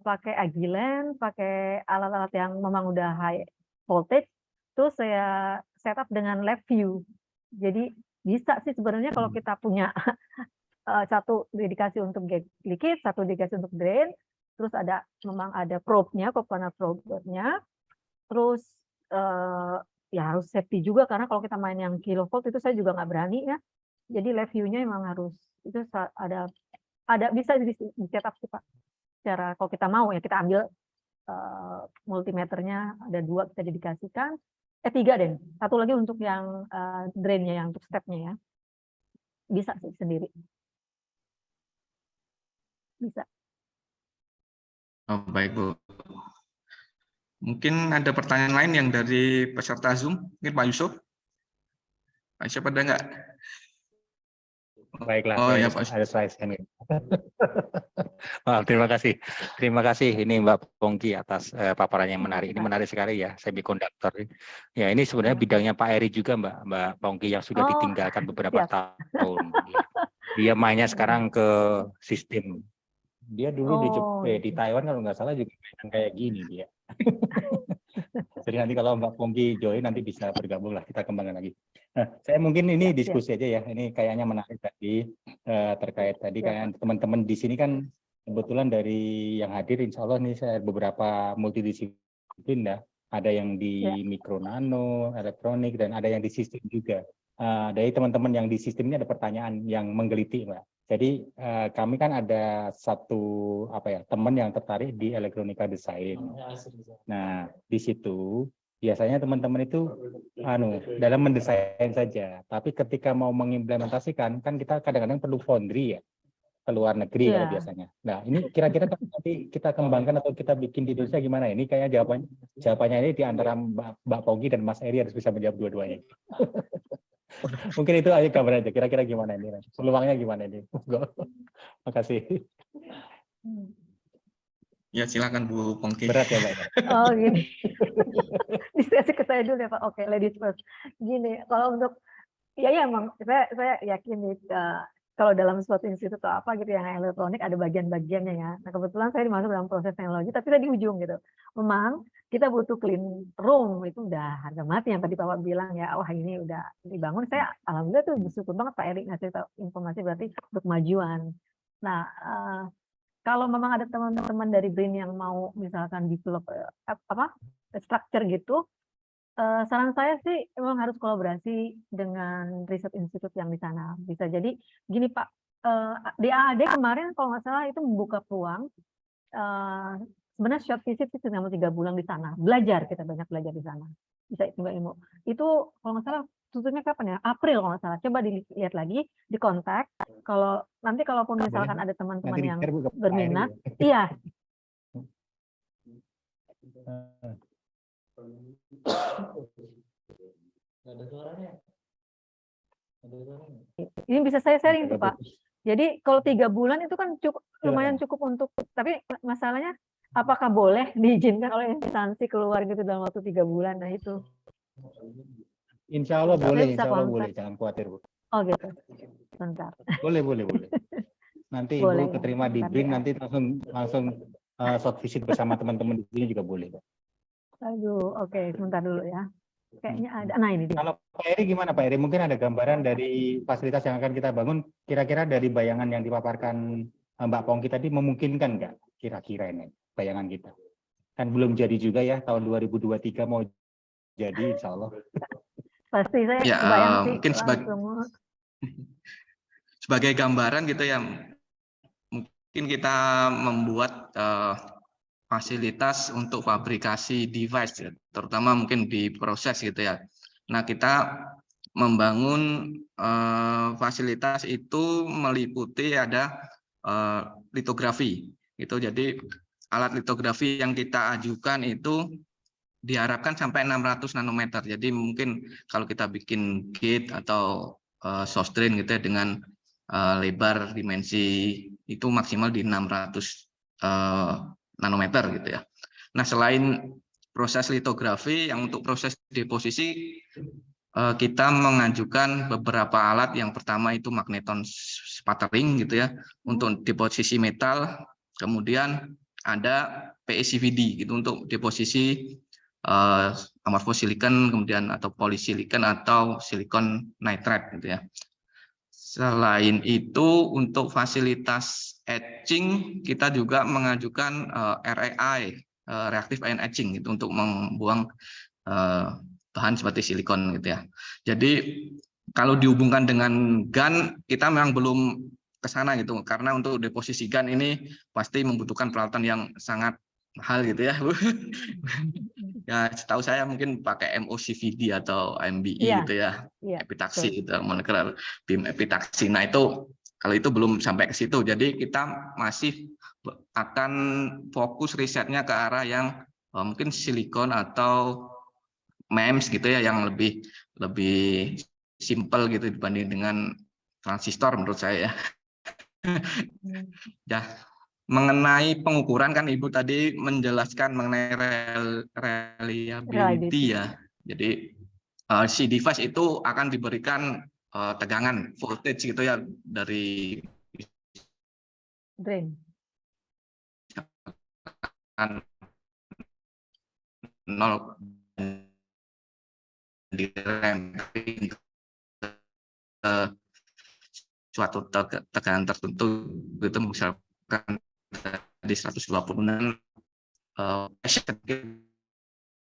[SPEAKER 5] Pakai Agilent, pakai alat-alat yang memang udah high voltage, terus saya setup dengan LabVIEW. Jadi bisa sih sebenarnya kalau kita punya satu dedikasi untuk liquid, satu dedikasi untuk drain, terus memang ada probe-nya, corner probe-nya, terus ya harus safety juga karena kalau kita main yang kilovolt itu saya juga nggak berani ya. Jadi LabVIEW-nya memang harus itu ada bisa di setup sih Pak. Cara kalau kita mau ya kita ambil multimeternya ada 2 kita dedikasikan, 3 deh, 1 lagi untuk yang drain-nya yang untuk step-nya ya. Bisa sih sendiri. Bisa.
[SPEAKER 2] Oh, baik, Bu. Mungkin ada pertanyaan lain yang dari peserta Zoom, mungkin Pak Yusuf. Pak Yusuf ada nggak?
[SPEAKER 4] Baiklah,
[SPEAKER 2] oh, ya,
[SPEAKER 4] ada slide scan. Maaf, terima kasih. Terima kasih ini Mbak Pongki atas paparan yang menarik. Ini menarik sekali ya, semiconductor. Ya, ini sebenarnya bidangnya Pak Eri juga Mbak Pongki yang sudah ditinggalkan beberapa tahun. Dia mainnya sekarang ke sistem. Dia dulu di Taiwan kalau nggak salah juga kayak gini dia. Jadi nanti kalau Mbak Pongki join nanti bisa bergabung lah, kita kembangkan lagi. Nah, saya mungkin ini diskusi aja ya. Ini kayaknya menarik tadi terkait tadi kayak teman-teman di sini kan kebetulan dari yang hadir insya Allah nih saya beberapa multidisiplin ya. Ada yang di mikro nano, elektronik dan ada yang di sistem juga. Dari teman-teman yang di sistem ini ada pertanyaan yang menggelitik, Mbak. Jadi kami kan ada satu teman yang tertarik di elektronika desain. Nah, di situ biasanya teman-teman itu dalam mendesain saja, tapi ketika mau mengimplementasikan kan kita kadang-kadang perlu foundry ya ke luar negeri kalau biasanya. Nah, ini kira-kira nanti kita kembangkan atau kita bikin di Indonesia gimana? Ini kayaknya jawabannya ini di antara Mbak Pongki dan Mas Eri harus bisa menjawab dua-duanya. Mungkin itu aja kabar aja. Kira-kira gimana ini? Peluangnya gimana ini? Makasih.
[SPEAKER 2] Ya, silakan Bu Pongki.
[SPEAKER 4] Berat ya, Mbak.
[SPEAKER 5] Oh, gini. Diskusi ke saya dulu ya, Pak. Oke, ladies first. Gini, kalau untuk ya emang saya yakin nih kalau dalam suatu institut atau apa gitu yang elektronik ada bagian-bagiannya ya. Nah, kebetulan saya dimasuk dalam proses teknologi, tapi saya di ujung gitu. Memang kita butuh clean room, itu udah harga mati yang tadi Bapak bilang ya, wah ini udah dibangun. Saya alhamdulillah tuh bersyukur banget Pak Erik ngasih informasi berarti untuk kemajuan. Nah, kalau memang ada teman-teman dari BRIN yang mau misalkan develop structure gitu, saran saya sih memang harus kolaborasi dengan riset institut yang di sana. Bisa jadi gini Pak, di AAD kemarin kalau nggak salah itu membuka peluang sebenarnya short visit itu selama 3 bulan di sana. Kita banyak belajar di sana. Bisa tinggal ilmu. Itu kalau nggak salah tutupnya kapan ya? April kalau nggak salah. Coba dilihat lagi, dikontak. Kalau nanti kalaupun misalkan ada teman-teman yang berminat, iya. Ini bisa saya sharing tuh Pak. Jadi kalau 3 bulan itu kan cukup, lumayan cukup untuk, tapi masalahnya apakah boleh diizinkan oleh instansi keluar gitu dalam waktu 3 bulan? Nah itu.
[SPEAKER 4] Insya Allah
[SPEAKER 5] Saya
[SPEAKER 4] boleh,
[SPEAKER 5] bisa
[SPEAKER 4] insya Allah
[SPEAKER 5] kontak.
[SPEAKER 4] boleh, jangan khawatir Bu.
[SPEAKER 5] Oh gitu. Bentar.
[SPEAKER 4] Boleh. Nanti
[SPEAKER 5] Boleh,
[SPEAKER 4] Ibu keterima di
[SPEAKER 5] bentar
[SPEAKER 4] BRIN,
[SPEAKER 5] ya.
[SPEAKER 4] nanti langsung short visit bersama teman-teman di sini juga boleh.
[SPEAKER 5] Aduh, oke, sebentar dulu ya. Kayaknya ada. Nah ini dia.
[SPEAKER 4] Kalau Pak Eri gimana Pak Eri? Mungkin ada gambaran dari fasilitas yang akan kita bangun, kira-kira dari bayangan yang dipaparkan Mbak Pongki tadi memungkinkan nggak kira-kira ini bayangan kita? Kan belum jadi juga ya, tahun 2023 mau jadi insya Allah.
[SPEAKER 5] Pasti saya
[SPEAKER 2] Ya,
[SPEAKER 5] kebayang sih
[SPEAKER 2] mungkin
[SPEAKER 5] langsung.
[SPEAKER 2] sebagai gambaran gitu ya, mungkin kita membuat fasilitas untuk fabrikasi device, ya, terutama mungkin di proses gitu ya. Nah, kita membangun fasilitas itu meliputi ada litografi, gitu. Jadi alat litografi yang kita ajukan itu diharapkan sampai 600 nanometer. Jadi mungkin kalau kita bikin gate atau source drain gitu ya, dengan lebar dimensi itu maksimal di 600 nanometer gitu ya. Nah, selain proses litografi, yang untuk proses deposisi kita mengajukan beberapa alat. Yang pertama itu magneton sputtering gitu ya, untuk deposisi metal. Kemudian ada PECVD gitu untuk deposisi amorphous silicon, kemudian atau polysilicon atau silicon nitride gitu ya. Selain itu untuk fasilitas etching kita juga mengajukan RAI, reactive ion etching gitu, untuk membuang bahan seperti silikon gitu ya. Jadi kalau dihubungkan dengan GaN kita memang belum ke sana gitu, karena untuk deposisi GaN ini pasti membutuhkan peralatan yang sangat mahal gitu ya, Bu. Ya, setahu saya mungkin pakai MOCVD atau MBE
[SPEAKER 5] Iya,
[SPEAKER 2] gitu ya,
[SPEAKER 5] iya,
[SPEAKER 2] epitaksi itu, molekular beam epitaksi. Nah, itu kalau itu belum sampai ke situ. Jadi kita masih akan fokus risetnya ke arah yang mungkin silikon atau MEMS gitu ya, yang lebih simple gitu dibanding dengan transistor menurut saya ya. Ya, mengenai pengukuran kan Ibu tadi menjelaskan mengenai reliability ya. Jadi si device itu akan diberikan tegangan voltage gitu ya, dari
[SPEAKER 5] drain.
[SPEAKER 2] 0 diremping ke suatu tegangan tertentu gitu, misalkan di 126.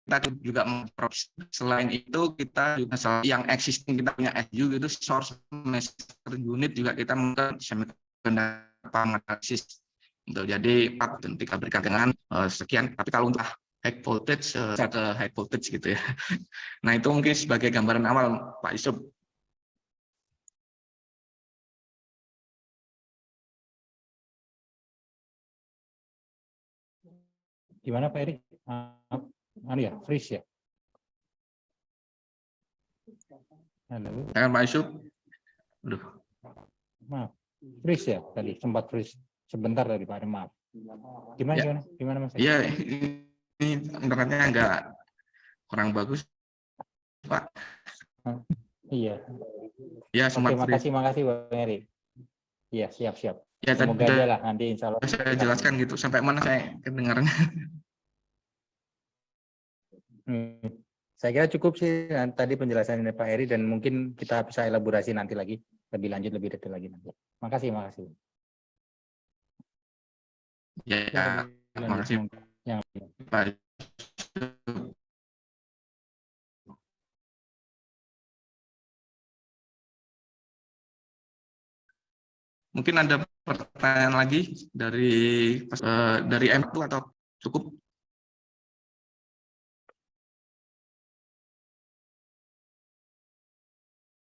[SPEAKER 2] Kita juga selain itu kita juga yang existing kita punya SU gitu, source master unit juga kita menggunakan semiconductor analysis gitu. Jadi kita berikan dengan sekian, tapi kalau untuk high voltage ke high voltage gitu ya. Nah, itu mungkin sebagai gambaran awal Pak Yusuf.
[SPEAKER 4] Gimana Pak Eri? Ya, freeze ya. Halo.
[SPEAKER 2] Pak Yusuf. Aduh.
[SPEAKER 4] Maaf, freeze ya tadi, sempat freeze sebentar tadi Pak Eri, maaf. Gimana Mas?
[SPEAKER 2] Iya, ini internetnya agak kurang bagus, Pak.
[SPEAKER 4] Iya.
[SPEAKER 2] Ya, sempat
[SPEAKER 4] Oke, makasih Bang Eri. Iya, siap.
[SPEAKER 2] Ya,
[SPEAKER 4] semoga aja lah nanti insya Allah.
[SPEAKER 2] Saya jelaskan gitu, sampai mana saya kedengarannya.
[SPEAKER 4] Saya kira cukup sih tadi penjelasan dari Pak Eri, dan mungkin kita bisa elaborasi nanti lagi lebih lanjut, lebih detail lagi nanti. Makasih.
[SPEAKER 2] Ya, makasih Pak. Mungkin ada pertanyaan lagi dari M2 atau cukup?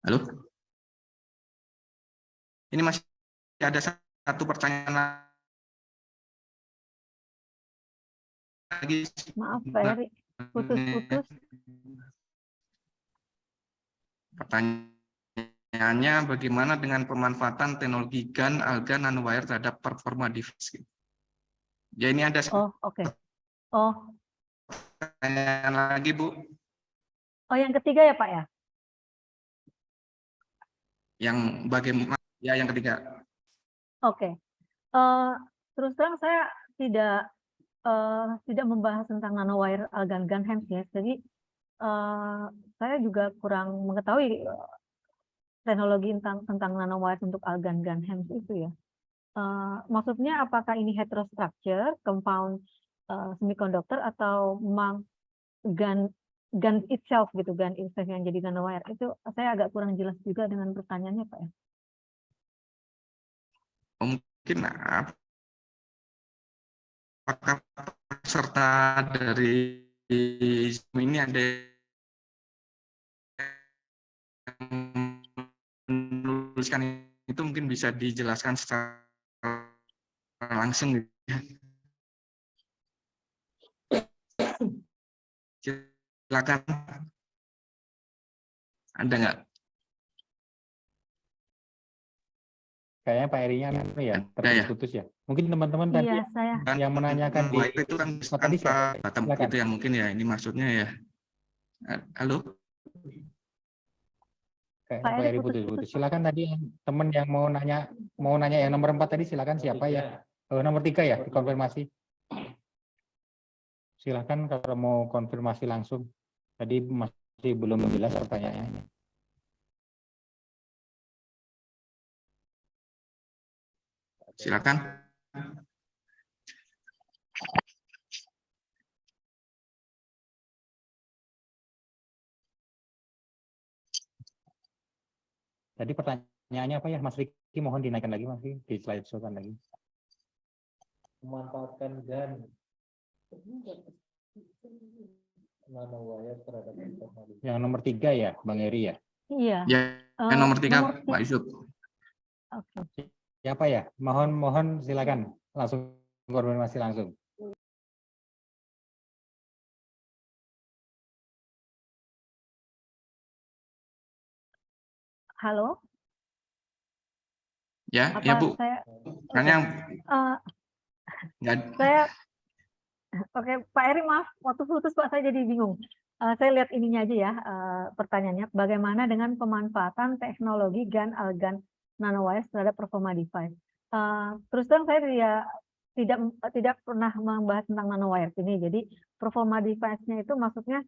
[SPEAKER 2] Halo? Ini masih ada satu pertanyaan lagi.
[SPEAKER 5] Maaf Pak Eri, putus-putus.
[SPEAKER 2] Pertanyaan pertanyaannya bagaimana dengan pemanfaatan teknologi GaN, alga, nanowire terhadap performa device. Ya ini ada
[SPEAKER 5] Oh, oke. Oh,
[SPEAKER 2] pertanyaan lagi Bu,
[SPEAKER 5] oh yang ketiga ya Pak ya?
[SPEAKER 2] yang bagaimana ya yang ketiga.
[SPEAKER 5] Oke. Terus terang saya tidak membahas tentang nanowire algan GaN ya. Jadi saya juga kurang mengetahui teknologi tentang nanowire untuk algan GaN itu ya. Maksudnya apakah ini heterostructure, compound semiconductor atau memang GaN itself gitu, GaN itself yang jadi nanowire itu saya agak kurang jelas juga dengan pertanyaannya Pak ya.
[SPEAKER 2] Mungkin apakah peserta dari ini ada yang menuliskan itu, mungkin bisa dijelaskan secara langsung gitu ya. Silakan. Ada nggak?
[SPEAKER 4] Kayaknya Pak Erinya ya
[SPEAKER 2] Ada ya?
[SPEAKER 4] terputus-putus ya. Mungkin teman-teman tadi
[SPEAKER 5] Iya, saya.
[SPEAKER 4] yang menanyakan di
[SPEAKER 2] Wire itu kan
[SPEAKER 4] tadi siapa?
[SPEAKER 2] batam
[SPEAKER 4] Silakan.
[SPEAKER 2] itu ya, mungkin ya ini maksudnya ya. Halo?
[SPEAKER 4] Kayaknya
[SPEAKER 5] Pak
[SPEAKER 4] Pak
[SPEAKER 5] Eri
[SPEAKER 4] Eri
[SPEAKER 5] putus-putus,
[SPEAKER 4] putus-putus.
[SPEAKER 5] Pak.
[SPEAKER 4] Silakan tadi yang teman yang mau nanya yang nomor 4 tadi, silakan siapa ya? Nomor 3 ya, dikonfirmasi. Silakan kalau mau konfirmasi langsung. Tadi masih belum jelas pertanyaannya.
[SPEAKER 2] Silakan.
[SPEAKER 4] Tadi pertanyaannya apa ya, Mas Riki? Mohon dinaikkan lagi, Mas Riki, di slide show kan lagi.
[SPEAKER 3] Memanfaatkan GaN nanowire terhadap informasi.
[SPEAKER 4] Yang nomor 3 ya, Bang Eri ya?
[SPEAKER 5] Iya.
[SPEAKER 2] Ya, yang nomor 3
[SPEAKER 5] nomor
[SPEAKER 2] Pak Yusuf.
[SPEAKER 5] Oke.
[SPEAKER 4] Siapa ya? Mohon silakan langsung konfirmasi langsung.
[SPEAKER 5] Halo.
[SPEAKER 2] Ya,
[SPEAKER 5] Apa
[SPEAKER 2] ya Bu.
[SPEAKER 5] saya?
[SPEAKER 2] Hanya
[SPEAKER 5] Saya oke, Pak Eri, maaf, waktu putus Pak, saya jadi bingung. Saya lihat ininya aja ya, pertanyaannya, bagaimana dengan pemanfaatan teknologi GaN algan nanowire terhadap performa device? Terus terang saya tidak pernah membahas tentang nanowire ini. Jadi performa device-nya itu maksudnya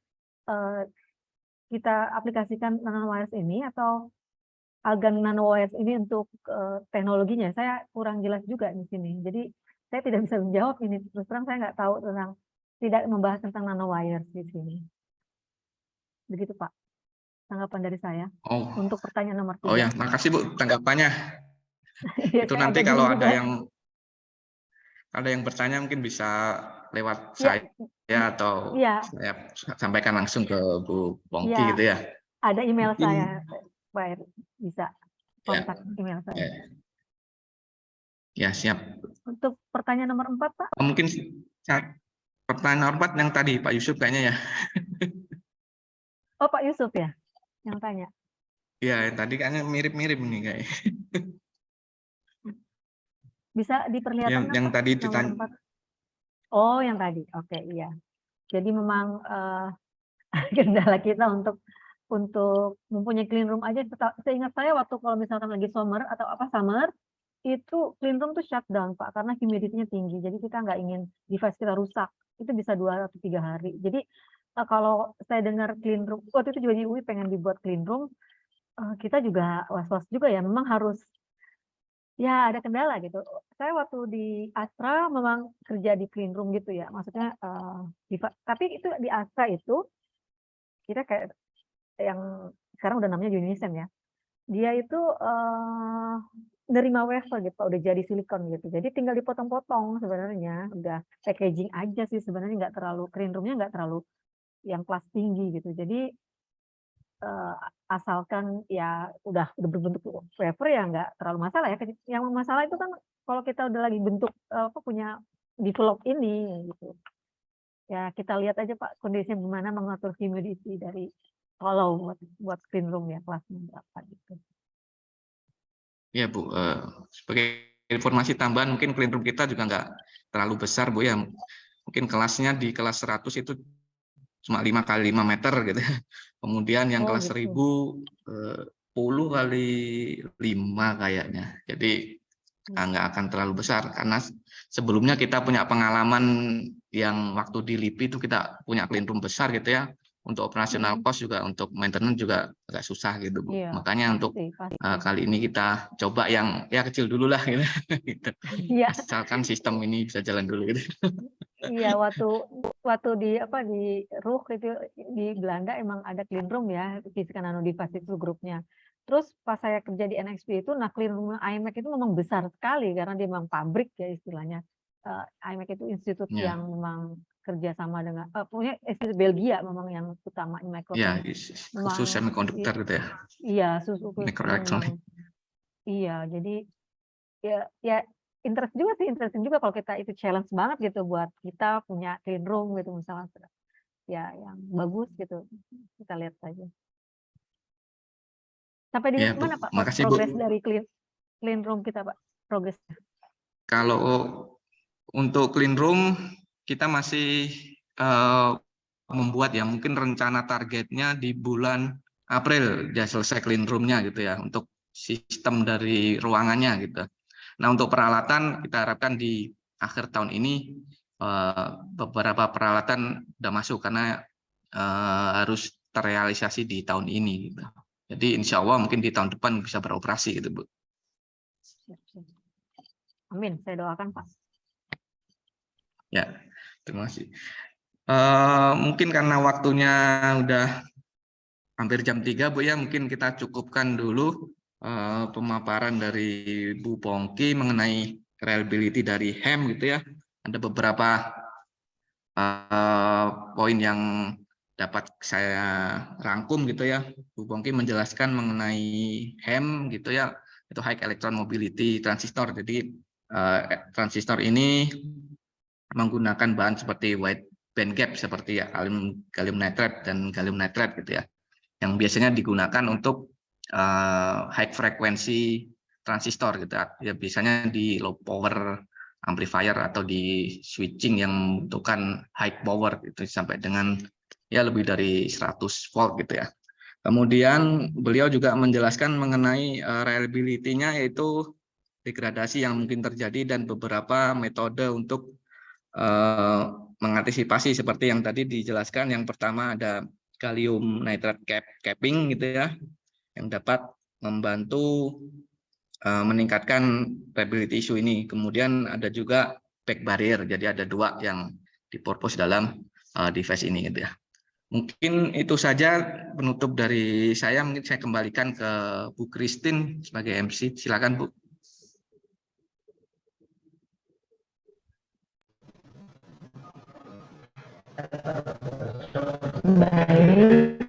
[SPEAKER 5] kita aplikasikan nanowire ini atau algan nanowire ini untuk teknologinya. Saya kurang jelas juga di sini. Jadi saya tidak bisa menjawab ini. Terus terang saya nggak tahu tidak membahas tentang nanowire di sini. Begitu Pak, tanggapan dari saya untuk pertanyaan nomor 3.
[SPEAKER 2] Oh ya, makasih Bu tanggapannya.
[SPEAKER 5] Ya,
[SPEAKER 2] Itu
[SPEAKER 5] saya
[SPEAKER 2] nanti
[SPEAKER 5] agak
[SPEAKER 2] kalau
[SPEAKER 5] bingung
[SPEAKER 2] ada yang bertanya mungkin bisa lewat
[SPEAKER 5] ya,
[SPEAKER 2] saya atau
[SPEAKER 5] ya,
[SPEAKER 2] saya sampaikan langsung ke Bu Pongki
[SPEAKER 5] ya,
[SPEAKER 2] gitu ya.
[SPEAKER 5] ada email saya, Pak Eri, bisa kontak email saya.
[SPEAKER 2] Ya, siap.
[SPEAKER 5] Untuk pertanyaan nomor 4 Pak?
[SPEAKER 2] Mungkin pertanyaan nomor 4 yang tadi Pak Yusuf kayaknya ya.
[SPEAKER 5] Oh, Pak Yusuf ya yang tanya.
[SPEAKER 2] Ya, tadi kayaknya mirip-mirip nih kayak.
[SPEAKER 5] Bisa diperlihatkan
[SPEAKER 2] yang
[SPEAKER 5] Pak,
[SPEAKER 2] tadi
[SPEAKER 5] nomor
[SPEAKER 2] ditanya.
[SPEAKER 5] 4? Oh, yang tadi. Oke, iya. Jadi memang kendala kita untuk mempunyai clean room aja. Seingat saya waktu kalau misalkan lagi summer atau summer, itu clean room tuh shutdown Pak, karena humidity-nya tinggi. Jadi kita nggak ingin device kita rusak. Itu bisa 2 atau 3 hari. Jadi kalau saya dengar clean room, waktu itu juga di UI pengen dibuat clean room, kita juga was-was juga ya. Memang harus, ya ada kendala gitu. Saya waktu di Astra memang kerja di clean room gitu ya. Maksudnya, tapi itu di Astra itu kita kayak yang sekarang udah namanya Unison ya. Dia itu nerima wafer gitu, udah jadi silikon gitu. Jadi tinggal dipotong-potong sebenarnya, udah packaging aja sih sebenarnya, nggak terlalu clean room-nya nggak terlalu yang kelas tinggi gitu. Jadi asalkan ya udah berbentuk wafer ya nggak terlalu masalah ya. Yang masalah itu kan kalau kita udah lagi bentuk punya develop ini gitu. Ya kita lihat aja Pak kondisinya gimana mengatur humidity dari kalau buat clean room ya kelasnya berapa gitu.
[SPEAKER 2] Ya Bu, sebagai informasi tambahan mungkin clean room kita juga nggak terlalu besar Bu ya. Mungkin kelasnya di kelas 100 itu cuma 5 kali 5 meter gitu. Kemudian yang
[SPEAKER 5] Oh
[SPEAKER 2] kelas
[SPEAKER 5] gitu.
[SPEAKER 2] 1000 10 kali 5 kayaknya. Jadi nggak akan terlalu besar karena sebelumnya kita punya pengalaman yang waktu di LIPI itu kita punya clean room besar gitu ya. Untuk operasional cost juga, untuk maintenance juga agak susah gitu Bu.
[SPEAKER 5] Iya,
[SPEAKER 2] Makanya untuk
[SPEAKER 5] pasti.
[SPEAKER 2] kali ini kita coba yang ya kecil dulu lah gitu. Gitu.
[SPEAKER 5] Iya,
[SPEAKER 2] Asalkan sistem ini bisa jalan dulu gitu.
[SPEAKER 5] iya waktu di RUH itu di Belanda emang ada clean room ya, Fisika Nano Device itu grupnya. Terus pas saya kerja di NXP itu, nah clean room IMEC itu memang besar sekali karena dia memang pabrik ya istilahnya. IMEC itu institut
[SPEAKER 2] Ya,
[SPEAKER 5] yang memang kerjasama dengan, punya institut Belgia memang yang utama
[SPEAKER 2] ya
[SPEAKER 5] Microchip.
[SPEAKER 2] khusus
[SPEAKER 5] Memang
[SPEAKER 2] semiconductor gitu ya,
[SPEAKER 5] iya susu khususnya
[SPEAKER 2] microelectronic.
[SPEAKER 5] memang. Iya, jadi ya interesting juga kalau kita itu challenge banget gitu buat kita punya clean room gitu misalnya ya yang bagus gitu kita lihat saja sampai di
[SPEAKER 2] Ya Bu,
[SPEAKER 5] mana Pak
[SPEAKER 2] makasih Bu.
[SPEAKER 5] progres dari clean room kita Pak progresnya.
[SPEAKER 2] Kalau untuk clean room kita masih membuat ya, mungkin rencana targetnya di bulan April ya selesai clean roomnya gitu ya, untuk sistem dari ruangannya gitu. Nah untuk peralatan kita harapkan di akhir tahun ini beberapa peralatan sudah masuk karena harus terrealisasi di tahun ini gitu. Jadi insya Allah mungkin di tahun depan bisa beroperasi gitu Bu.
[SPEAKER 5] Amin, saya doakan Pak.
[SPEAKER 2] Ya, terima kasih. Mungkin karena waktunya udah hampir jam 3 Bu ya, mungkin kita cukupkan dulu pemaparan dari Bu Pongki mengenai reliability dari HEM gitu ya. Ada beberapa poin yang dapat saya rangkum gitu ya. Bu Pongki menjelaskan mengenai HEM gitu ya, itu High Electron Mobility Transistor. Jadi transistor ini menggunakan bahan seperti wide band gap seperti ya, gallium nitride dan gallium nitride gitu ya, yang biasanya digunakan untuk high frequency transistor gitu ya, biasanya di low power amplifier atau di switching yang membutuhkan high power itu sampai dengan ya lebih dari 100 volt gitu ya. Kemudian beliau juga menjelaskan mengenai reliability-nya, yaitu degradasi yang mungkin terjadi dan beberapa metode untuk mengantisipasi seperti yang tadi dijelaskan. Yang pertama ada gallium nitride capping gitu ya, yang dapat membantu meningkatkan reliability issue ini. Kemudian ada juga back barrier, jadi ada dua yang dipurpose dalam device ini gitu ya. Mungkin itu saja penutup dari saya. Mungkin saya kembalikan ke Bu Christine sebagai MC. Silakan Bu.
[SPEAKER 1] Baik.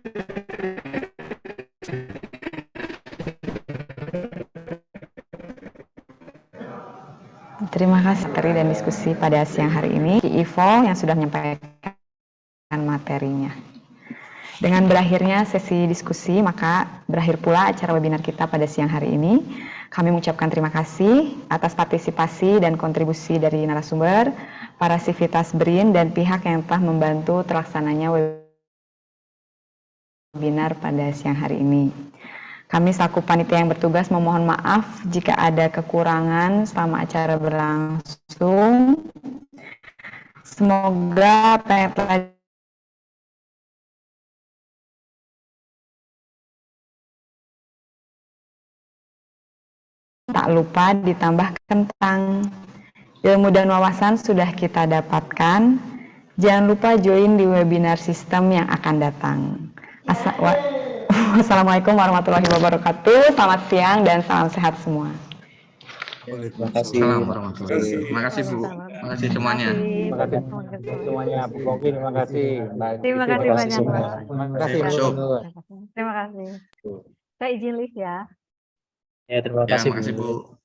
[SPEAKER 1] Terima kasih materi dan diskusi pada siang hari ini. Ivo yang sudah menyampaikan materinya. Dengan berakhirnya sesi diskusi, maka berakhir pula acara webinar kita pada siang hari ini. Kami mengucapkan terima kasih atas partisipasi dan kontribusi dari narasumber, para sivitas BRIN, dan pihak yang telah membantu terlaksananya webinar pada siang hari ini. Kami selaku panitia yang bertugas memohon maaf jika ada kekurangan selama acara berlangsung. Semoga apa yang telah tak lupa ditambah tentang ilmu dan wawasan sudah kita dapatkan. Jangan lupa join di webinar sistem yang akan datang. Assalamualaikum warahmatullahi wabarakatuh. Selamat siang dan salam sehat semua.
[SPEAKER 3] Terima kasih.
[SPEAKER 2] Assalamualaikum warahmatullahi wabarakatuh. Terima kasih Bu. Terima kasih semuanya.
[SPEAKER 4] Terima kasih semuanya, Bu Pongki. Terima kasih.
[SPEAKER 5] Terima kasih banyak
[SPEAKER 3] semua.
[SPEAKER 5] Pak.
[SPEAKER 4] Terima kasih Bu.
[SPEAKER 5] Terima kasih. Saya izin lift ya.
[SPEAKER 3] Ya, terima
[SPEAKER 2] Ya,
[SPEAKER 3] kasih
[SPEAKER 2] makasih
[SPEAKER 3] Bu.
[SPEAKER 2] Bu.